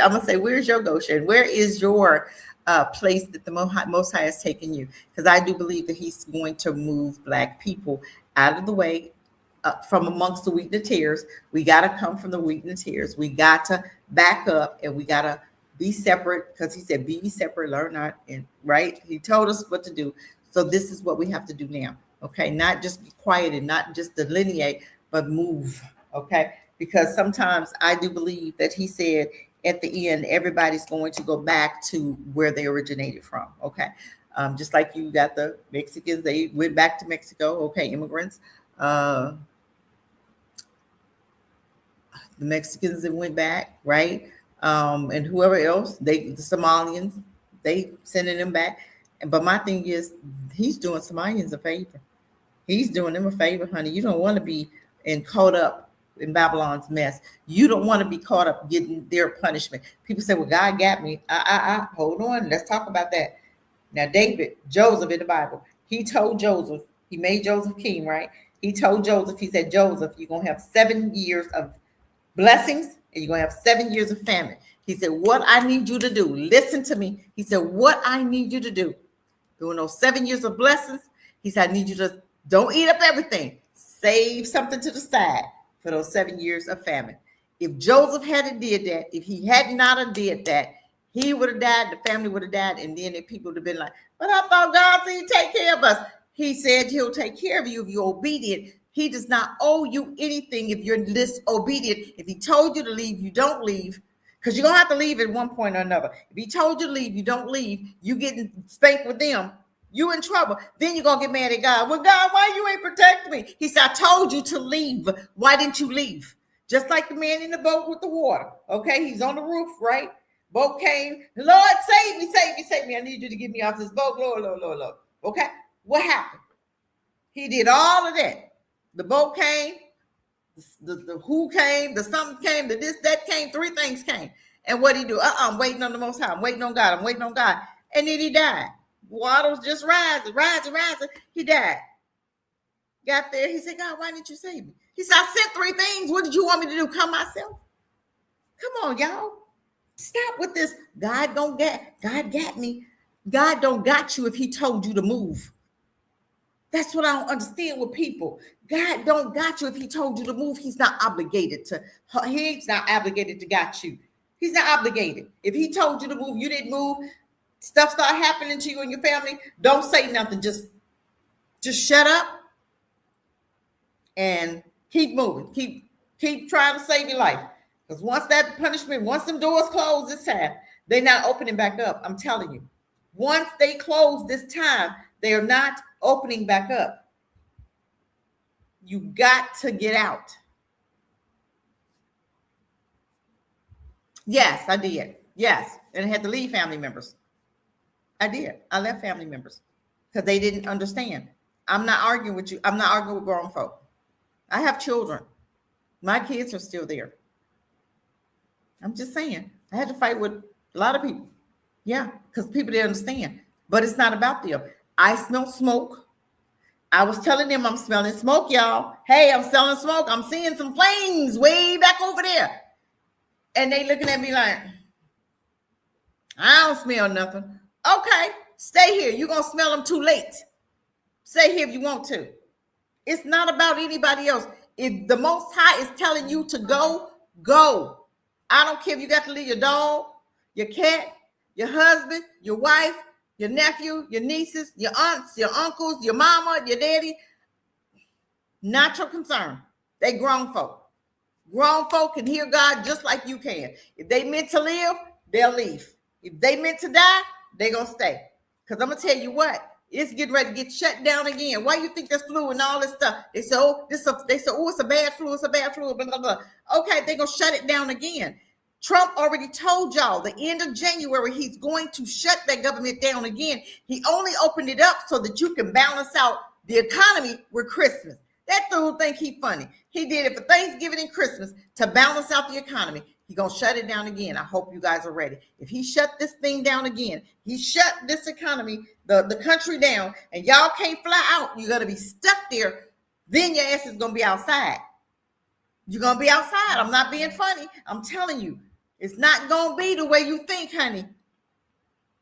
Speaker 1: your place that the Most High has taken you? Because I do believe that he's going to move Black people out of the way, from amongst the wheat and the tares. We got to come from the wheat and the tares. We got to back up, and we got to be separate, because he said, be separate, learn not. And right. He told us what to do. So this is what we have to do now. Okay. Not just be quiet and not just delineate, but move. Okay. Because sometimes I do believe that he said at the end, everybody's going to go back to where they originated from. Okay. Just like you got the Mexicans, they went back to Mexico. Okay. Immigrants. The Mexicans that went back, right? And whoever else, the Somalians, they sending them back. But my thing is, he's doing Somalians a favor. He's doing them a favor, honey. You don't want to be caught up in Babylon's mess. You don't want to be caught up getting their punishment. People say, well, God got me. Hold on. Let's talk about that. Now, Joseph in the Bible, he told Joseph, he made Joseph king, right? He told Joseph, he said, Joseph, you're going to have 7 years of blessings, and you're going to have 7 years of famine. He said, what I need you to do, listen to me. He said, what I need you to do, during those 7 years of blessings, he said, I need you to don't eat up everything. Save something to the side for those 7 years of famine. If Joseph hadn't did that, if he had not have did that, he would have died, the family would have died, and then the people would have been like, but I thought God said he'd take care of us. He said he'll take care of you if you're obedient. He does not owe you anything if you're disobedient. If he told you to leave, you don't leave, because you're going to have to leave at one point or another. If he told you to leave, you don't leave. You getting spanked with them. You in trouble. Then you're going to get mad at God. Well, God, why you ain't protect me? He said, I told you to leave. Why didn't you leave? Just like the man in the boat with the water. Okay, he's on the roof, right? Boat came. Lord, save me, save me, save me. I need you to get me off this boat. Lord, Lord, Lord, Lord. Okay, what happened? He did all of that. The boat came, the who came, the something came, the this, that came, three things came. And what did he do? I'm waiting on the Most High. I'm waiting on God. I'm waiting on God. And then he died. Water was just rising, rising, rising. He died. Got there. He said, God, why didn't you save me? He said, I sent three things. What did you want me to do? Come myself? Come on, y'all. Stop with this. God got me. God don't got you if he told you to move. That's what I don't understand with people. God don't got you if he told you to move. He's not obligated to. He's not obligated to got you. He's not obligated. If he told you to move, you didn't move. Stuff start happening to you and your family. Don't say nothing. Just shut up and keep moving. Keep trying to save your life. Because once that punishment, once them doors close this time, they're not opening back up. I'm telling you. Once they close this time, they are not opening back up. You got to get out. Yes, I did. Yes. And I had to leave family members. I did. I left family members because they didn't understand. I'm not arguing with you. I'm not arguing with grown folk. I have children. My kids are still there. I'm just saying. I had to fight with a lot of people. Yeah, because people didn't understand. But it's not about them. I smell smoke. I was telling them I'm smelling smoke, y'all. Hey, I'm smelling smoke. I'm seeing some flames way back over there. And they looking at me like, I don't smell nothing. Okay, stay here. You're going to smell them too late. Stay here if you want to. It's not about anybody else. If the Most High is telling you to go, go. I don't care if you got to leave your dog, your cat, your husband, your wife, your nephew, your nieces, your aunts, your uncles, your mama, your daddy. Not your concern. They grown folk. Grown folk can hear God just like you can. If they meant to live, they'll leave. If they meant to die, they're going to stay. Because I'm going to tell you what, it's getting ready to get shut down again. Why you think there's flu and all this stuff? They say, oh, it's a bad flu. It's a bad flu. Blah, blah, blah. Okay, they're going to shut it down again. Trump already told y'all the end of January, he's going to shut that government down again. He only opened it up so that you can balance out the economy with Christmas. That dude think he funny. He did it for Thanksgiving and Christmas to balance out the economy. He's going to shut it down again. I hope you guys are ready. If he shut this thing down again, he shut this economy, the country down, and y'all can't fly out, you're going to be stuck there. Then your ass is going to be outside. You're going to be outside. I'm not being funny. I'm telling you. It's not going to be the way you think, honey.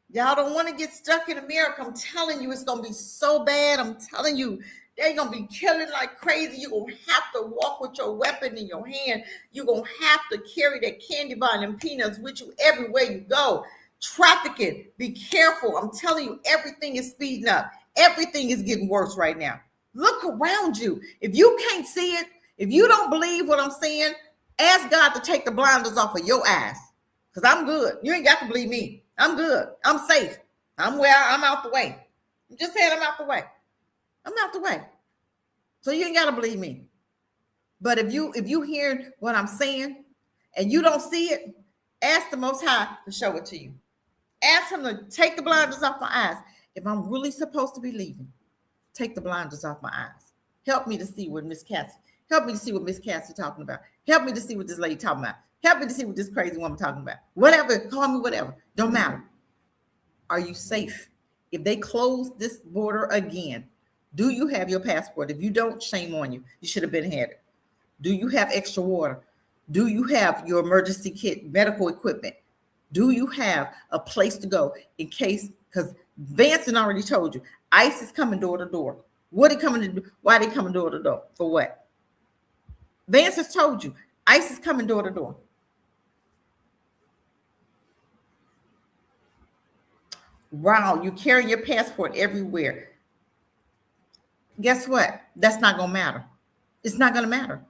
Speaker 1: Y'all don't want to get stuck in America. I'm telling you, it's going to be so bad. I'm telling you, they're going to be killing like crazy. You're going to have to walk with your weapon in your hand. You're going to have to carry that candy bar and peanuts with you everywhere you go. Trafficking, be careful. I'm telling you, everything is speeding up. Everything is getting worse right now. Look around you. If you can't see it, if you don't believe what I'm saying, ask God to take the blinders off of your eyes. Because I'm good. You ain't got to believe me. I'm good. I'm safe. I'm out the way. I'm just saying I'm out the way. I'm out the way. So you ain't got to believe me. But if you hear what I'm saying and you don't see it, ask the Most High to show it to you. Ask him to take the blinders off my eyes. If I'm really supposed to be leaving, take the blinders off my eyes. Help me to see what Miss Cassie. Help me to see what Miss Cassie talking about. Help me to see what this lady talking about. Help me to see what this crazy woman talking about. Whatever, call me whatever. Don't matter. Are you safe? If they close this border again, do you have your passport? If you don't, shame on you. You should have been had it. Do you have extra water? Do you have your emergency kit, medical equipment? Do you have a place to go in case, because Vanson already told you, ICE is coming door to door. What are they coming to do? Why are they coming door to door? For what? Vance has told you, ICE is coming door to door. Wow, you carry your passport everywhere. Guess what? That's not going to matter. It's not going to matter.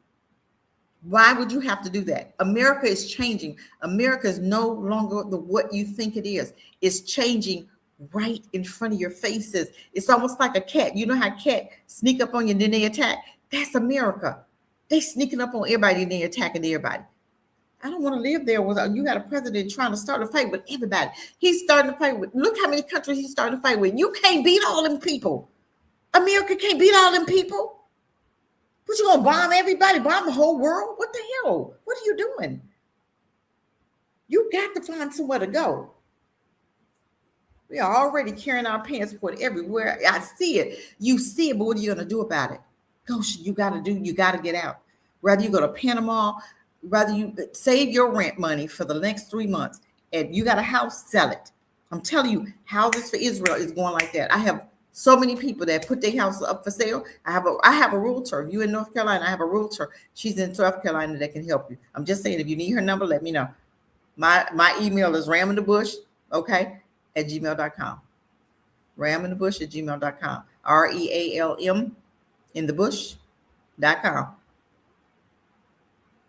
Speaker 1: Why would you have to do that? America is changing. America is no longer the what you think it is. It's changing right in front of your faces. It's almost like a cat. You know how cat sneak up on you and then they attack? That's America. They sneaking up on everybody and they attacking everybody. I don't want to live there without you got a president trying to start a fight with everybody. He's starting to fight with, look how many countries he's starting to fight with. You can't beat all them people. America can't beat all them people. What, you gonna bomb everybody, bomb the whole world? What the hell? What are you doing? You got to find somewhere to go. We are already carrying our passport everywhere. I see it. You see it, but what are you gonna do about it? Go, you gotta get out. Whether you go to Panama, whether you save your rent money for the next 3 months, and you got a house, sell it. I'm telling you, houses for Israel is going like that. I have so many people that put their house up for sale. I have a realtor. If you in North Carolina, I have a realtor. She's in South Carolina that can help you. I'm just saying, if you need her number, let me know. My email is raminthebush, okay, at gmail.com. Raminthebush at gmail.com. REALM in the bush.com.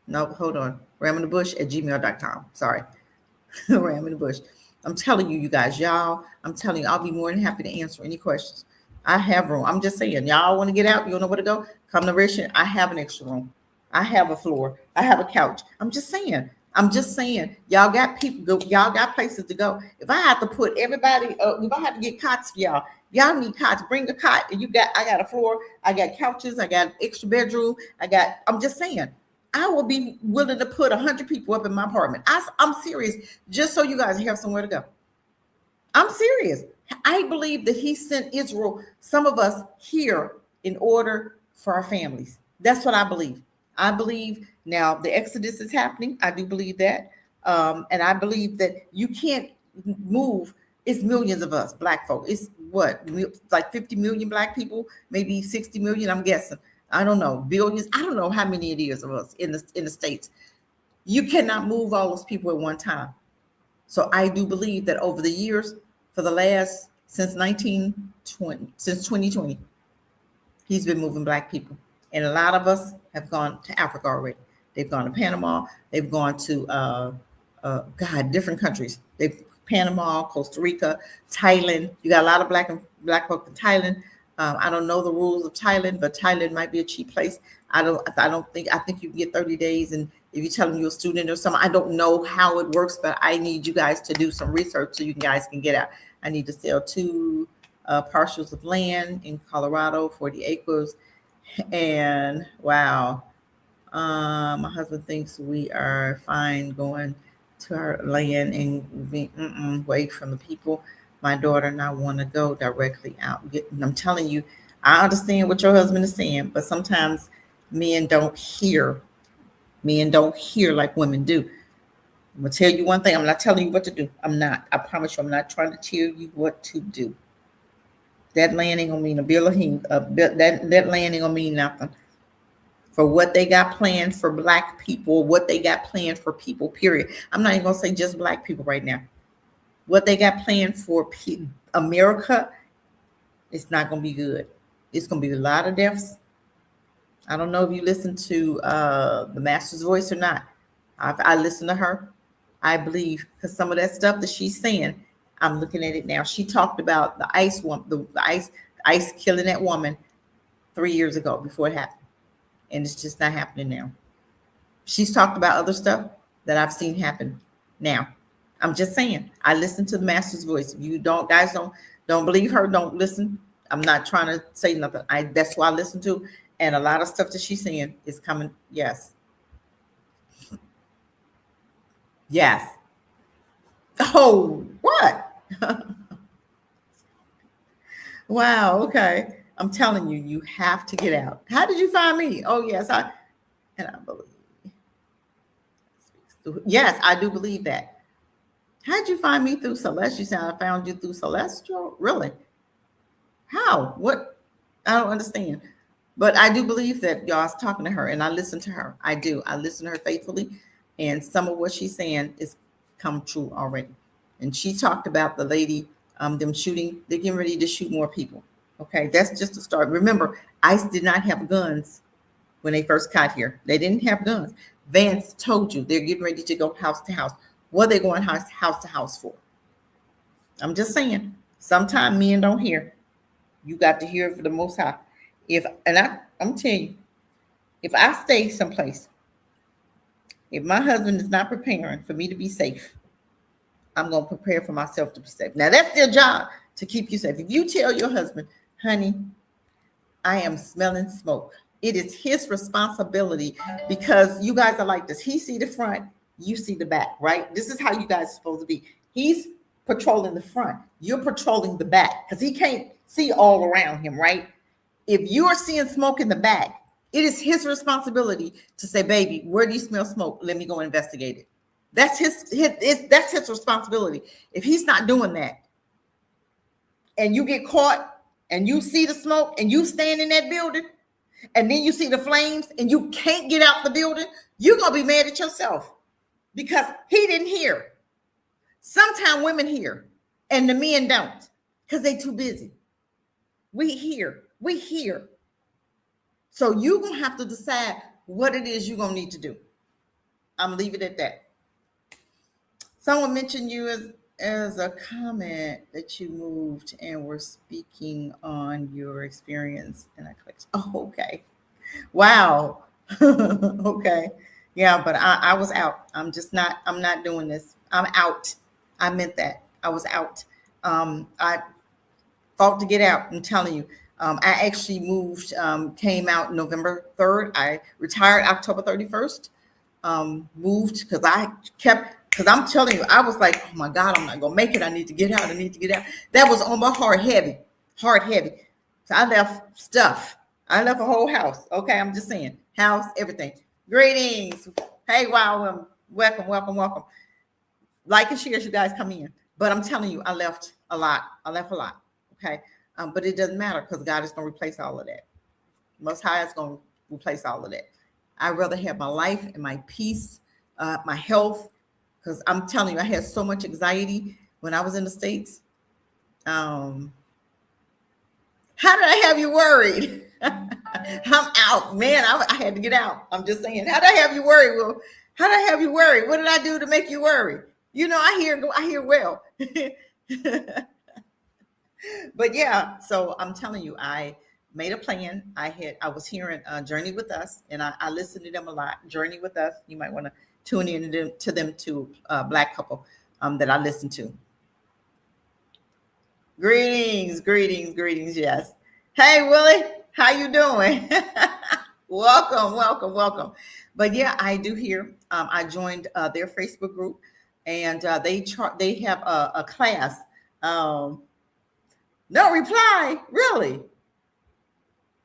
Speaker 1: No, hold on. Raminthebush at gmail.com. Sorry. Raminthebush. I'm telling you, you guys, y'all, I'm telling you, I'll be more than happy to answer any questions. I have room. I'm just saying, y'all want to get out, you don't know where to go, come to Richmond. I have an extra room. I have a floor. I have a couch. I'm just saying, y'all got people, y'all got places to go. If I have to put everybody, if I have to get cots for y'all need cots, bring a cot. And I got a floor, I got couches, I got extra bedroom. I'm just saying, I will be willing to put 100 people up in my apartment. I'm serious, just so you guys have somewhere to go. I'm serious. I believe that he sent Israel, some of us here, in order for our families. That's what I believe. I believe now the Exodus is happening. I do believe that. And I believe that you can't move. It's millions of us, Black folk. It's what, like 50 million Black people, maybe 60 million, I'm guessing. I don't know, billions. I don't know how many it is of us in the States. You cannot move all those people at one time. So I do believe that over the years, since 2020, he's been moving Black people. And a lot of us have gone to Africa already. They've gone to Panama. They've gone to, different countries. Panama, Costa Rica, Thailand. You got a lot of Black folk in Thailand. I don't know the rules of Thailand, but Thailand might be a cheap place. I think you can get 30 days. And if you tell them you're a student or something, I don't know how it works, but I need you guys to do some research so you guys can get out. I need to sell 2 parcels of land in Colorado, 40 acres. And wow, my husband thinks we are fine going to our land and be away from the people. My daughter and I want to go directly out. I'm telling you, I understand what your husband is saying, but sometimes men don't hear like women do. I'm gonna tell you one thing. I'm not telling you what to do. I'm not. I promise you, I'm not trying to tell you what to do. That land ain't gonna mean a bill of that land ain't gonna mean nothing for what they got planned for Black people, what they got planned for people, period. I'm not even gonna say just Black people right now. What they got planned for America, it's not going to be good. It's going to be a lot of deaths. I don't know if you listen to the Master's Voice or not. I listen to her. I believe, because some of that stuff that she's saying, I'm looking at it now. She talked about the ice killing that woman 3 years ago before it happened. And it's just not happening now. She's talked about other stuff that I've seen happen now. I'm just saying, I listen to the Master's Voice. If you don't believe her, don't listen. I'm not trying to say nothing. That's who I listen to. And a lot of stuff that she's saying is coming. Yes. Yes. Oh, what? Wow. Okay. I'm telling you, you have to get out. How did you find me? Oh, yes. I believe. Yes, I do believe that. How'd you find me through Celeste? You said I found you through Celestial? Really? How? What? I don't understand. But I do believe that y'all is talking to her, and I listen to her. I do. I listen to her faithfully, and some of what she's saying is come true already. And she talked about the lady, them shooting. They're getting ready to shoot more people. Okay, that's just a start. Remember, ICE did not have guns when they first got here. They didn't have guns. Vance told you they're getting ready to go house to house. What are they going house to house for? I'm just saying. Sometimes men don't hear. You got to hear it for the Most High. I'm telling you, if I stay someplace, if my husband is not preparing for me to be safe, I'm going to prepare for myself to be safe. Now, that's their job, to keep you safe. If you tell your husband, honey, I am smelling smoke, it is his responsibility, because you guys are like this. He see the front, you see the back, right? This is how you guys are supposed to be. He's patrolling the front, you're patrolling the back, because he can't see all around him, right? If you are seeing smoke in the back, it is his responsibility to say, baby, where do you smell smoke? Let me go investigate it. That's his responsibility. If he's not doing that, and you get caught and you see the smoke and you stand in that building, and then you see the flames and you can't get out the building, you're going to be mad at yourself because he didn't hear. Sometimes women hear and the men don't because they too busy. We hear. So you're going to have to decide what it is you're going to need to do. I'm going to leave it at that. Someone mentioned you as a comment that you moved and were speaking on your experience. And I clicked, oh, okay. Wow. Okay. Yeah, but I was out. I'm not doing this. I'm out. I meant that. I was out. I fought to get out. I'm telling you. I actually moved, came out November 3rd. I retired October 31st. Moved because I'm telling you, I was like, oh my God, I'm not going to make it. I need to get out. That was on my heart heavy. So I left stuff. I left a whole house. Okay. I'm just saying, house, everything. Greetings. Hey, wow. Welcome. Like and share as you guys come in. But I'm telling you, I left a lot. Okay. But it doesn't matter because God is going to replace all of that. Most High is going to replace all of that. I'd rather have my life and my peace, my health, because I'm telling you, I had so much anxiety when I was in the States. How did I have you worried? I'm out, man. I had to get out. I'm just saying, how did I have you worried? Well, how did I have you worried? What did I do to make you worry? You know, I hear well. But yeah, so I'm telling you, I made a plan. I was hearing Journey with Us, and I listened to them a lot. Journey with Us. You might want to tune in to them too. Black couple that I listen to. Greetings. Yes. Hey, Willie, how you doing? Welcome. But yeah, I do hear. I joined their Facebook group, and they have a class. No reply, really?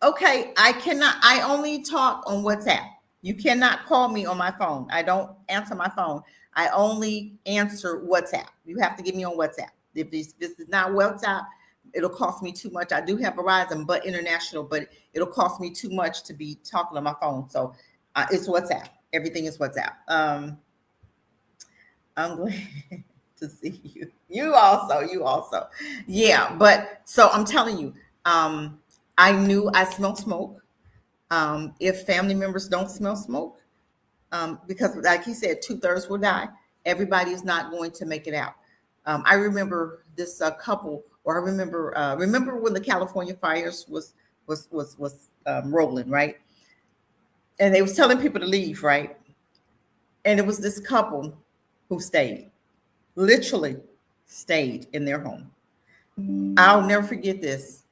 Speaker 1: Okay, I only talk on WhatsApp. You cannot call me on my phone. I don't answer my phone. I only answer WhatsApp. You have to get me on WhatsApp. If this is not WhatsApp, it'll cost me too much. I do have Verizon, but international, but it'll cost me too much to be talking on my phone. So it's WhatsApp. Everything is WhatsApp. I'm glad to see you. You also. Yeah, but so I'm telling you, I knew I smelled smoke. If family members don't smell smoke, because like he said, 2/3 will die. Everybody is not going to make it out. I remember this couple, or I remember when the California fires was rolling, right? And they was telling people to leave, right? And it was this couple who stayed, literally stayed in their home. I'll never forget this.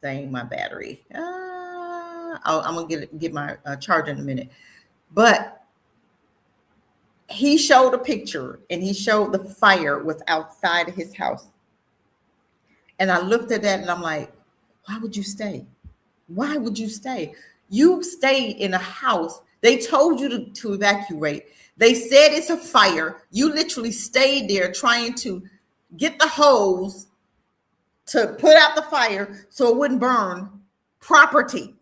Speaker 1: Dang, my battery. I'm gonna get my charger in a minute. But he showed a picture, and he showed the fire was outside of his house. And I looked at that, and I'm like, why would you stay? Why would you stay? You stayed in a house. They told you to evacuate. They said it's a fire. You literally stayed there trying to get the hose to put out the fire so it wouldn't burn property.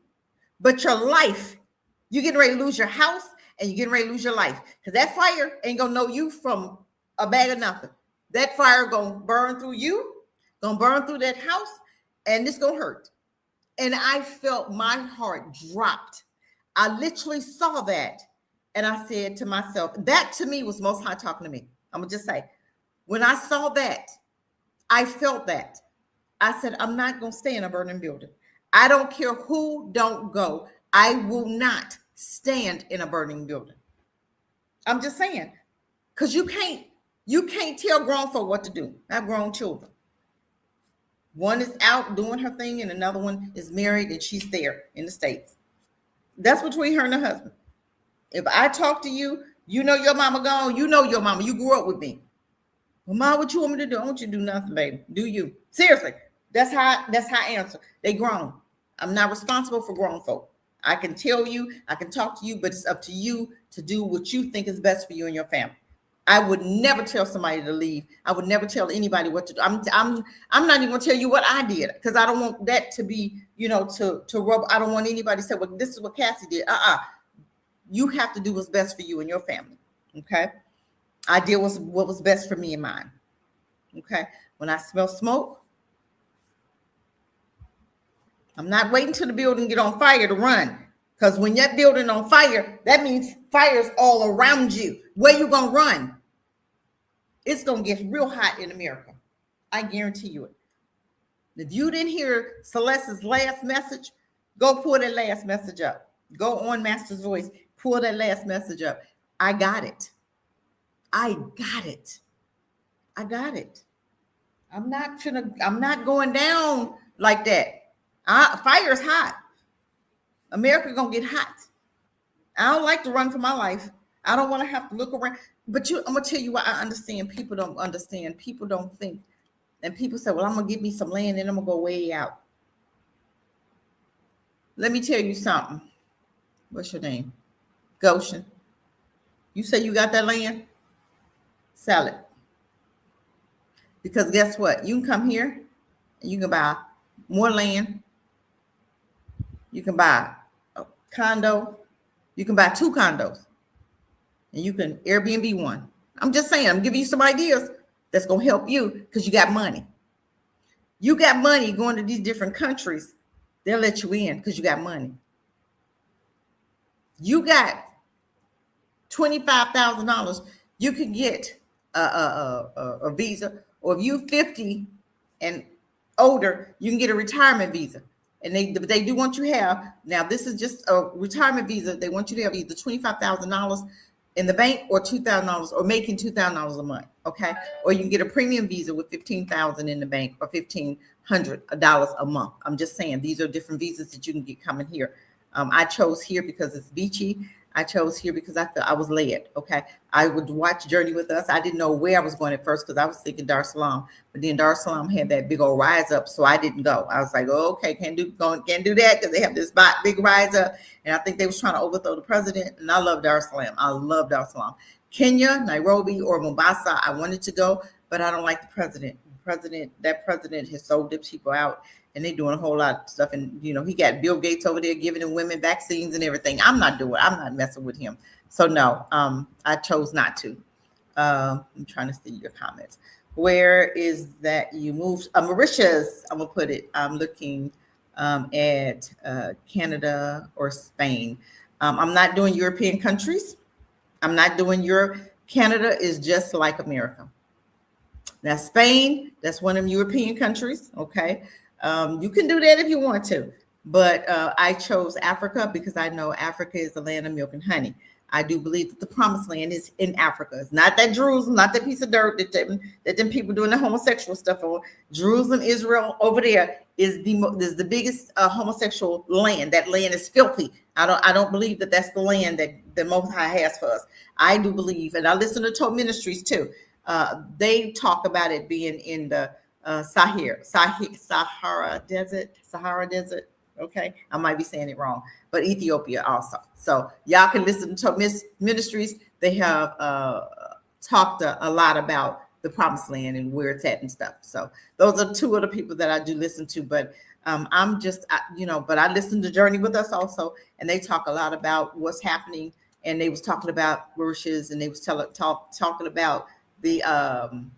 Speaker 1: But your life, you're getting ready to lose your house, and you're getting ready to lose your life. Because that fire ain't going to know you from a bag of nothing. That fire going to burn through you, going to burn through that house, and it's going to hurt. And I felt my heart dropped. I literally saw that. And I said to myself, that to me was Most High talking to me. I'm going to just say, when I saw that, I felt that. I said, I'm not going to stay in a burning building. I don't care who don't go. I will not stand in a burning building. I'm just saying, because you can't tell grown folk what to do. I have grown children. One is out doing her thing, and another one is married, and she's there in the States. That's between her and her husband. If I talk to you, you know your mama gone. You know your mama. You grew up with me. Well, Mom, what you want me to do? I want you to do nothing, baby. Do you? Seriously. That's how I answer. They grown. I'm not responsible for grown folk. I can tell you, I can talk to you, but it's up to you to do what you think is best for you and your family. I would never tell somebody to leave. I would never tell anybody what to do. I'm not even gonna tell you what I did, because I don't want that to be, to rub. I don't want anybody to say, well, this is what Cassie did. You have to do what's best for you and your family. Okay. I did what was best for me and mine. Okay. When I smell smoke, I'm not waiting till the building get on fire to run. Because when that building on fire, that means fire's all around you. Where you gonna run? It's gonna get real hot in America. I guarantee you it. If you didn't hear Celeste's last message, go pull that last message up. Go on Master's Voice, pull that last message up. I got it. I got it. I got it. I'm not going down like that. Fire's hot. America gonna get hot. I don't like to run for my life. I don't want to have to look around. But I'm gonna tell you why I understand. People don't understand. People don't think. And people say, well, I'm gonna give me some land and I'm gonna go way out. Let me tell you something. What's your name? Goshen. You say you got that land? Sell it. Because guess what? You can come here and you can buy more land. You can buy a condo. You can buy 2 condos. And you can Airbnb one. I'm just saying, I'm giving you some ideas that's going to help you because you got money. You got money going to these different countries. They'll let you in because you got money. You got $25,000. You can get a visa. Or if you're 50 and older, you can get a retirement visa. And they do want you to have, now this is just a retirement visa. They want you to have either $25,000 in the bank or $2,000 or making $2,000 a month. Okay. Or you can get a premium visa with $15,000 in the bank or $1,500 a month. I'm just saying, these are different visas that you can get coming here. I chose here because it's beachy. I chose here because I felt I was led. Okay. I would watch Journey with Us. I didn't know where I was going at first because I was thinking Dar es Salaam, but then Dar es Salaam had that big old rise up. So I didn't go. I was like, oh, okay, can't do that because they have this big rise up. And I think they was trying to overthrow the president. And I love Dar es Salaam. I love Dar es Salaam. Kenya, Nairobi, or Mombasa, I wanted to go, but I don't like the president. That president has sold them people out. And they're doing a whole lot of stuff. And, he got Bill Gates over there giving them women vaccines and everything. I'm not messing with him. So, no, I chose not to. I'm trying to see your comments. Where is that you moved? Mauritius, I'm going to put it. I'm looking at Canada or Spain. I'm not doing European countries. I'm not doing Europe. Canada is just like America. Now, Spain, that's one of them European countries. Okay. You can do that if you want to, but I chose Africa because I know Africa is the land of milk and honey. I do believe that the promised land is in Africa. It's not that Jerusalem, not that piece of dirt that them people doing the homosexual stuff on. Jerusalem, Israel, over there is the biggest homosexual land. That land is filthy. I don't believe that that's the land that the Most High has for us. I do believe, and I listen to Toe Ministries too. They talk about it being in the Sahara Desert. Okay, I might be saying it wrong, but Ethiopia also. So y'all can listen to Ministries. They have talked a lot about the Promised Land and where it's at and stuff. So those are 2 of the people that I do listen to. But I'm just, but I listen to Journey with Us also, and they talk a lot about what's happening. And they was talking about Mauritius, and they was talking about the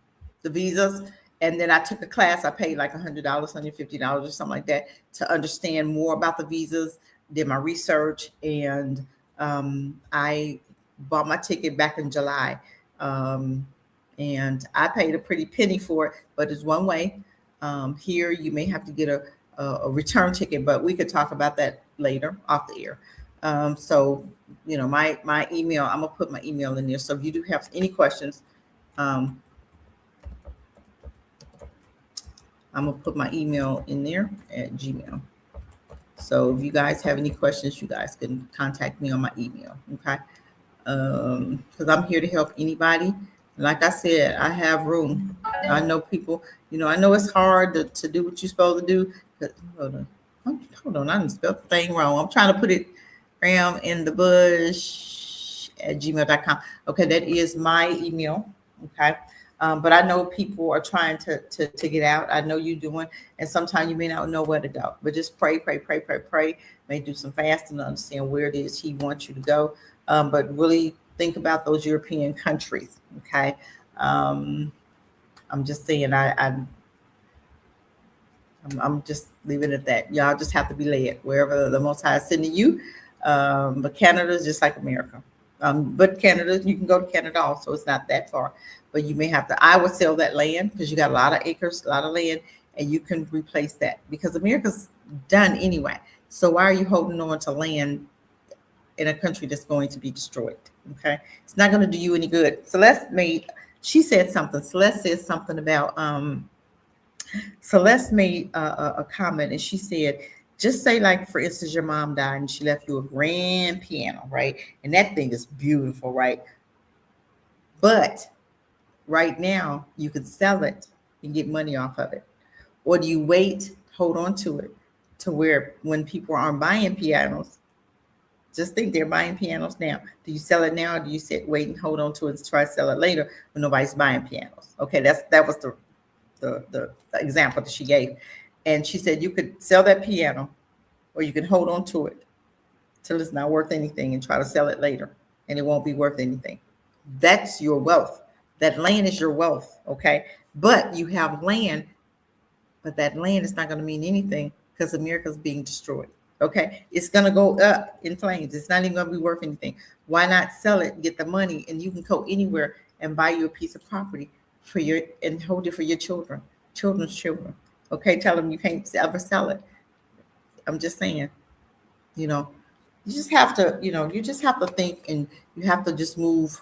Speaker 1: visas. And then I took a class. I paid like $100, $150 or something like that to understand more about the visas. Did my research, and I bought my ticket back in July. And I paid a pretty penny for it, but it's one way. Here, you may have to get a return ticket, but we could talk about that later off the air. So, my email, I'm gonna put my email in there. So if you do have any questions, I'm gonna put my email in there at Gmail. So if you guys have any questions, you guys can contact me on my email. Okay. Because I'm here to help anybody. Like I said, I have room. I know people, I know it's hard to do what you're supposed to do. Hold on, I didn't spell the thing wrong. I'm trying to put it in the bush at gmail.com. Okay, that is my email. Okay. But I know people are trying to get out. I know you're doing, and sometimes you may not know where to go. But just pray. May do some fasting to understand where it is He wants you to go. But really think about those European countries. Okay. I'm just saying, I'm just leaving it at that. Y'all just have to be led wherever the Most High is sending you. But Canada is just like America. But Canada, you can go to Canada also. It's not that far. But you may have to, I would sell that land because you got a lot of acres, a lot of land, and you can replace that because America's done anyway. So why are you holding on to land in a country that's going to be destroyed? Okay. It's not going to do you any good. She said something. Celeste said something about, Celeste made a comment, and she said, just say, like, for instance, your mom died and she left you a grand piano, right? And that thing is beautiful, right? But right now you could sell it and get money off of it. Or do you wait, hold on to it to where when people aren't buying pianos, just think they're buying pianos now. Do you sell it now, or do you wait and hold on to it and try to sell it later when nobody's buying pianos? Okay, that was the example that she gave. And she said you could sell that piano, or you can hold on to it till it's not worth anything and try to sell it later, and it won't be worth anything. That's your wealth. That land is your wealth, okay? But you have land, but that land is not going to mean anything because America's being destroyed, okay? It's going to go up in flames. It's not even going to be worth anything. Why not sell it, get the money, and you can go anywhere and buy you a piece of property and hold it for your children's children. Okay, tell them you can't ever sell it. I'm just saying, you just have to think, and you have to just move.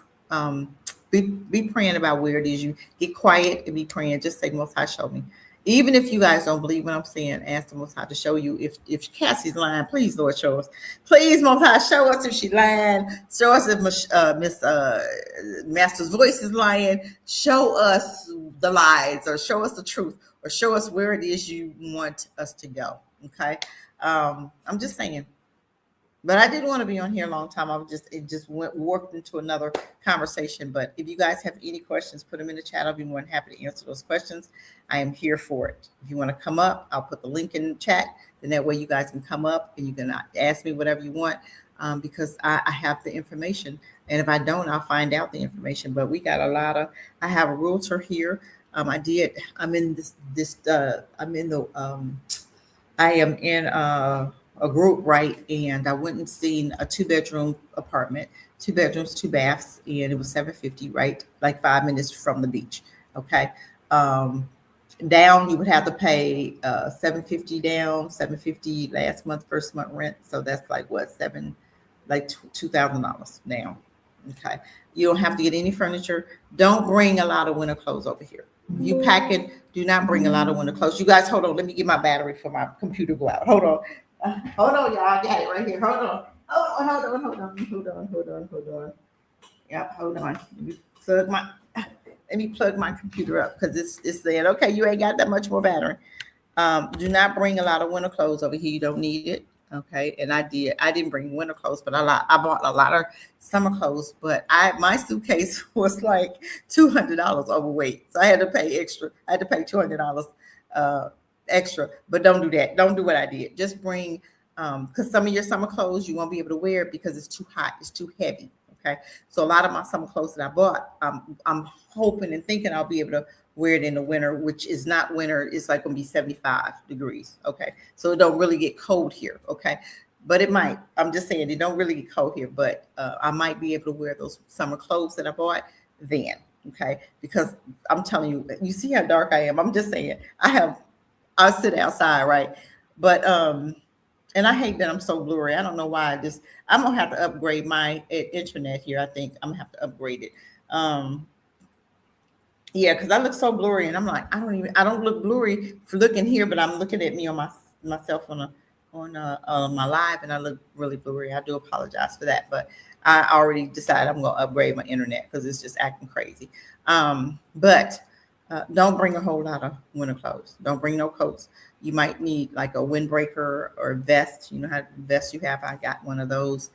Speaker 1: Be praying about where it is. You get quiet and be praying. Just say, Most High, show me. Even if you guys don't believe what I'm saying, ask the Most High to show you. If Cassie's lying, please, Lord, show us. Please, Most High, show us if she's lying. Show us if Miss Master's voice is lying. Show us the lies, or show us the truth, or show us where it is you want us to go. Okay. I'm just saying. But I didn't want to be on here a long time. Warped into another conversation. But if you guys have any questions, put them in the chat. I'll be more than happy to answer those questions. I am here for it. If you want to come up, I'll put the link in the chat. Then that way you guys can come up and you can ask me whatever you want, because I have the information. And if I don't, I'll find out the information. But we got I have a realtor here. I am in a group, right? And I went and seen a 2-bedroom apartment, 2 bedrooms, 2 baths, and it was $750, right? Like 5 minutes from the beach. Okay. Down, you would have to pay $750 down, $750 last month, first month rent. So that's like what, $2,000 down. Okay. You don't have to get any furniture. Don't bring a lot of winter clothes over here. You pack it. Do not bring a lot of winter clothes. You guys, hold on. Let me get my battery for my computer go out. Hold on. Hold on, y'all. I got it right here. Hold on. Yep, hold on. Let me plug my computer up because it's saying, okay, you ain't got that much more battery. Do not bring a lot of winter clothes over here. You don't need it. Okay. And I didn't bring winter clothes, but I bought a lot of summer clothes, but my suitcase was like $200 overweight. So I had to pay extra. I had to pay $200 extra, but don't do that. Don't do what I did. Just bring, because some of your summer clothes you won't be able to wear because it's too hot. It's too heavy. Okay, so a lot of my summer clothes that I bought, I'm hoping and thinking I'll be able to wear it in the winter, which is not winter. It's like going to be 75 degrees. Okay, so it don't really get cold here. Okay, but it might. I'm just saying it don't really get cold here, but I might be able to wear those summer clothes that I bought then. Okay, because I'm telling you, you see how dark I am. I'm just saying I sit outside, right? But and I hate that I'm so blurry. I don't know why. I'm gonna have to upgrade my internet here. I think I'm gonna have to upgrade it. Yeah, because I look so blurry, and I'm like, I don't look blurry for looking here, but I'm looking at me on myself on my live, and I look really blurry. I do apologize for that, but I already decided I'm gonna upgrade my internet because it's just acting crazy. But don't bring a whole lot of winter clothes. Don't bring no coats. You might need like a windbreaker or vest. You know how vest you have. I got one of those.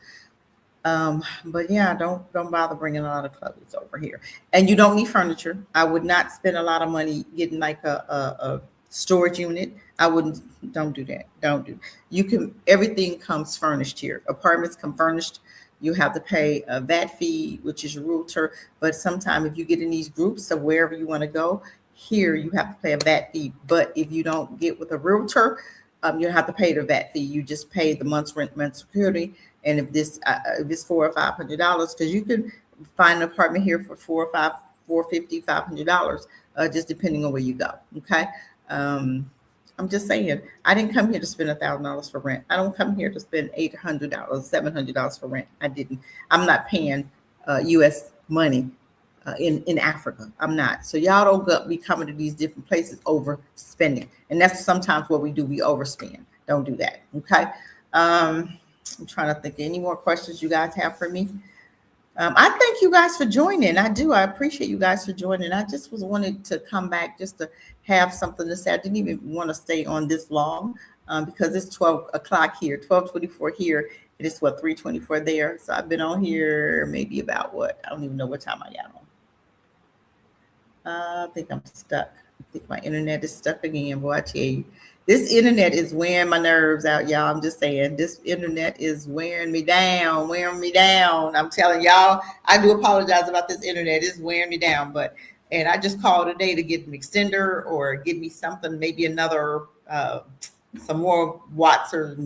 Speaker 1: But yeah, don't bother bringing a lot of clothes over here. And you don't need furniture. I would not spend a lot of money getting like a storage unit. I wouldn't. Don't do that. Don't do. You can. Everything comes furnished here. Apartments come furnished. You have to pay a VAT fee, which is your realtor. But sometimes if you get in these groups of wherever you want to go, here you have to pay a VAT fee. But if you don't get with a realtor, you don't have to pay the VAT fee. You just pay the month's rent, month's security. And if it's $400 or $500, because you can find an apartment here for $450, $500, just depending on where you go. Okay. I'm just saying, I didn't come here to spend $1,000 for rent. I don't come here to spend $800, $700 for rent. I didn't. I'm not paying U.S. money in Africa. I'm not. So y'all don't be coming to these different places overspending, and that's sometimes what we do. We overspend. Don't do that. Okay. I'm trying to think of any more questions you guys have for me. I thank you guys for joining. I do. I appreciate you guys for joining. I just wanted to come back just to have something to say. I didn't even want to stay on this long because it's 12 o'clock here, 12:24 here. It is what, 3:24 there. So I've been on here maybe about what? I don't even know what time I got on. I think I'm stuck. I think my internet is stuck again. Boy, I tell you. This internet is wearing my nerves out, y'all. I'm just saying, this internet is wearing me down, wearing me down. I'm telling y'all, I do apologize about this internet. It's wearing me down, and I just called today to get an extender or give me something, maybe another, some more watts or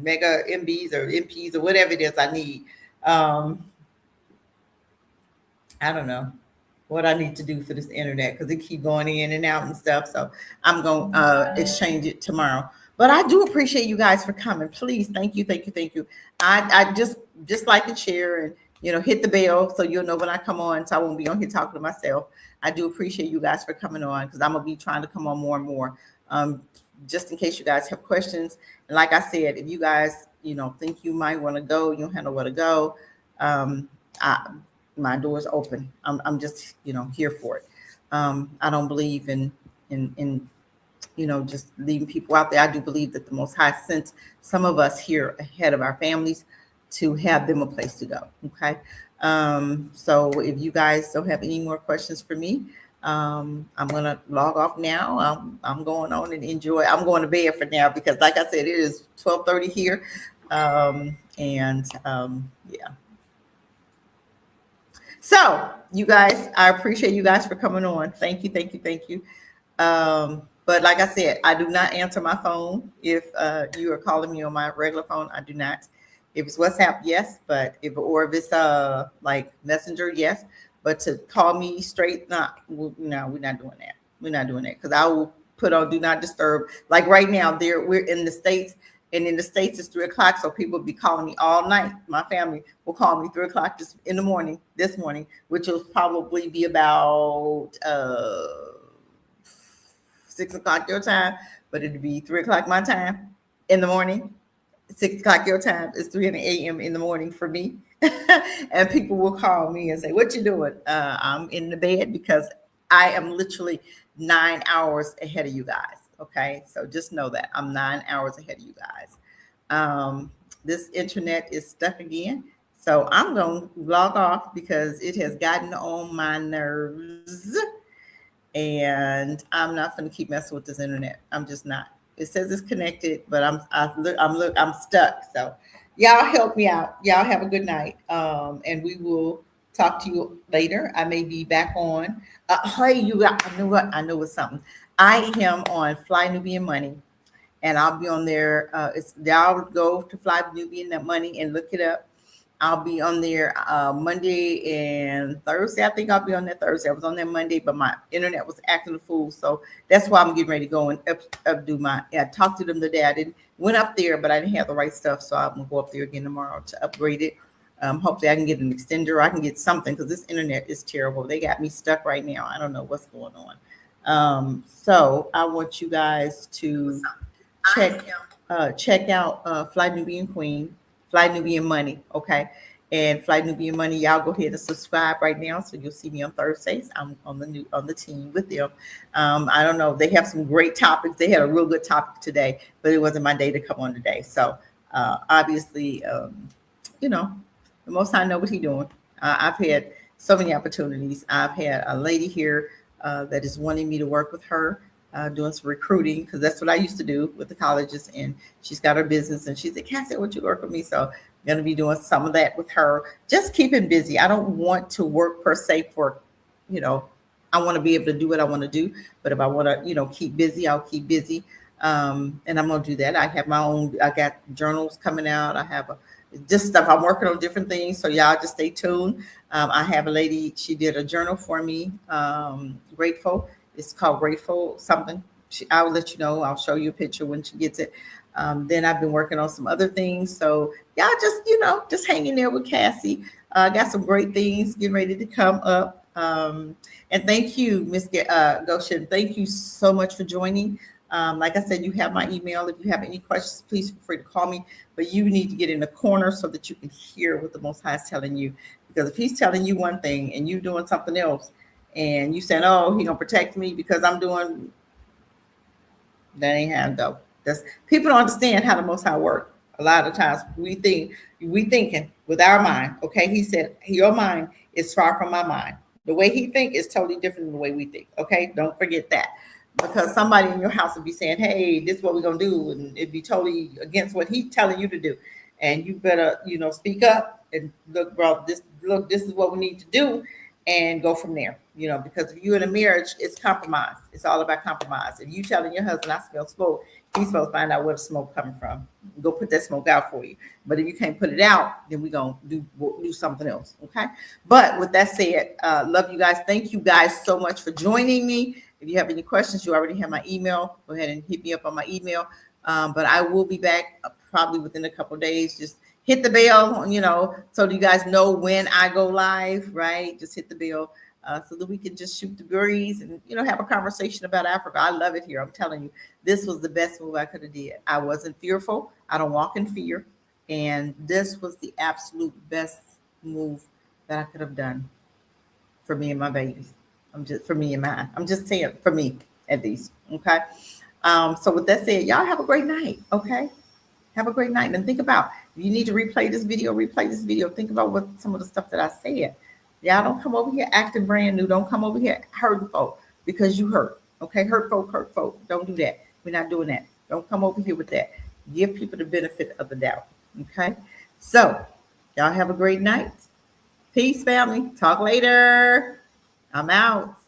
Speaker 1: mega MBs or MPs or whatever it is I need. I don't know what I need to do for this internet because it keep going in and out and stuff. So I'm going to exchange it tomorrow. But I do appreciate you guys for coming. Please, thank you, thank you, thank you. I just like to share and hit the bell so you'll know when I come on, so I won't be on here talking to myself. I do appreciate you guys for coming on because I'm gonna be trying to come on more and more. Just in case you guys have questions. And like I said, if you guys think you might want to go, you don't have nowhere to go. My door's open. I'm just here for it. I don't believe in just leaving people out there. I do believe that the Most High sent some of us here ahead of our families to have them a place to go. Okay. So if you guys don't have any more questions for me, I'm gonna log off now. I'm going on and enjoy. I'm going to bed for now because, like I said, it is 12:30 here, yeah. So you guys, I appreciate you guys for coming on. Thank you, thank you, thank you. But like I said, I do not answer my phone. If you are calling me on my regular phone, I do not. If it's WhatsApp, yes, but if it's like Messenger, yes. But to call me straight, no, we're not doing that. We're not doing that because I will put on do not disturb. Like right now, we're in the States. And in the States, it's 3:00. So people will be calling me all night. My family will call me 3:00 this morning, which will probably be about 6:00 your time, but it'll be 3:00 my time in the morning. 6:00 your time is 3 a.m. in the morning for me. And people will call me and say, "What you doing?" I'm in the bed because I am literally 9 hours ahead of you guys. Okay, so just know that I'm 9 hours ahead of you guys. This internet is stuck again, so I'm going to log off because it has gotten on my nerves, and I'm not going to keep messing with this internet. I'm just not. It says it's connected, but I'm stuck. So Y'all help me out. Y'all have a good night. And we will talk to you later. I may be back on. Hey, you got, I know what? I know it's something. I am on Fly Nubian Money, and I'll be on there. It's y'all go to Fly Nubian Money and look it up. I'll be on there Monday and Thursday. I think I'll be on there Thursday. I was on there Monday, but my internet was acting a fool, so that's why I'm getting ready to go and do my. Yeah, I talked to them today. I didn't went up there, but I didn't have the right stuff, so I'm gonna go up there again tomorrow to upgrade it. Hopefully, I can get an extender. I can get something because this internet is terrible. They got me stuck right now. I don't know what's going on. So I want you guys to check check out Fly Nubian Queen, Fly Nubian Money, okay? And Fly Nubian Money, y'all go ahead and subscribe right now so you'll see me on Thursdays. I'm on the team with them. I don't know, they have some great topics. They had a real good topic today, but it wasn't my day to come on today. So obviously, you know, the Most High know what He doing. I've had so many opportunities. I've had a lady here that is wanting me to work with her, doing some recruiting because that's what I used to do with the colleges. And she's got her business, and she said, "Cassie, would you work with me?" So I'm going to be doing some of that with her. Just keeping busy. I don't want to work per se for, you know, I want to be able to do what I want to do. But if I want to, keep busy, I'll keep busy. And I'm going to do that. I have my own. I got journals coming out. I have just stuff. I'm working on different things. So y'all just stay tuned. I have a lady. She did a journal for me. Grateful. It's called Grateful something. I'll let you know. I'll show you a picture when she gets it. Then I've been working on some other things. So y'all just, just hanging there with Cassie. Got some great things getting ready to come up. And thank you, Miss Goshen. Thank you so much for joining. Like I said, you have my email. If you have any questions, please feel free to call me. But you need to get in the corner so that you can hear what the Most High is telling you. Because if He's telling you one thing and you doing something else, and you saying, "Oh, He gonna protect me because I'm doing," that ain't how it go. That's people don't understand how the Most High work. A lot of times we thinking with our mind. Okay, He said your mind is far from my mind. The way He think is totally different than the way we think. Okay, don't forget that, because somebody in your house would be saying, "Hey, this is what we're gonna do," and it'd be totally against what He's telling you to do, and you better speak up and look, bro. This is what we need to do, and go from there. Because if you're in a marriage, it's compromise. It's all about compromise. If you telling your husband, "I smell smoke," he's supposed to find out where the smoke coming from. Go put that smoke out for you. But if you can't put it out, then we're gonna do something else. Okay. But with that said, love you guys. Thank you guys so much for joining me. If you have any questions, you already have my email. Go ahead and hit me up on my email. But I will be back probably within a couple of days. Just hit the bell, so you guys know when I go live, right? Just hit the bell so that we can just shoot the breeze and, have a conversation about Africa. I love it here. I'm telling you, this was the best move I could have did. I wasn't fearful. I don't walk in fear. And this was the absolute best move that I could have done for me and my babies. For me and mine. I'm just saying for me at least. Okay. So with that said, y'all have a great night. Okay. Have a great night. And think about, if you need to replay this video. Think about what some of the stuff that I said. Y'all don't come over here acting brand new. Don't come over here hurting folk because you hurt. Okay, hurt folk. Don't do that. We're not doing that. Don't come over here with that. Give people the benefit of the doubt. Okay. So y'all have a great night. Peace, family. Talk later. I'm out.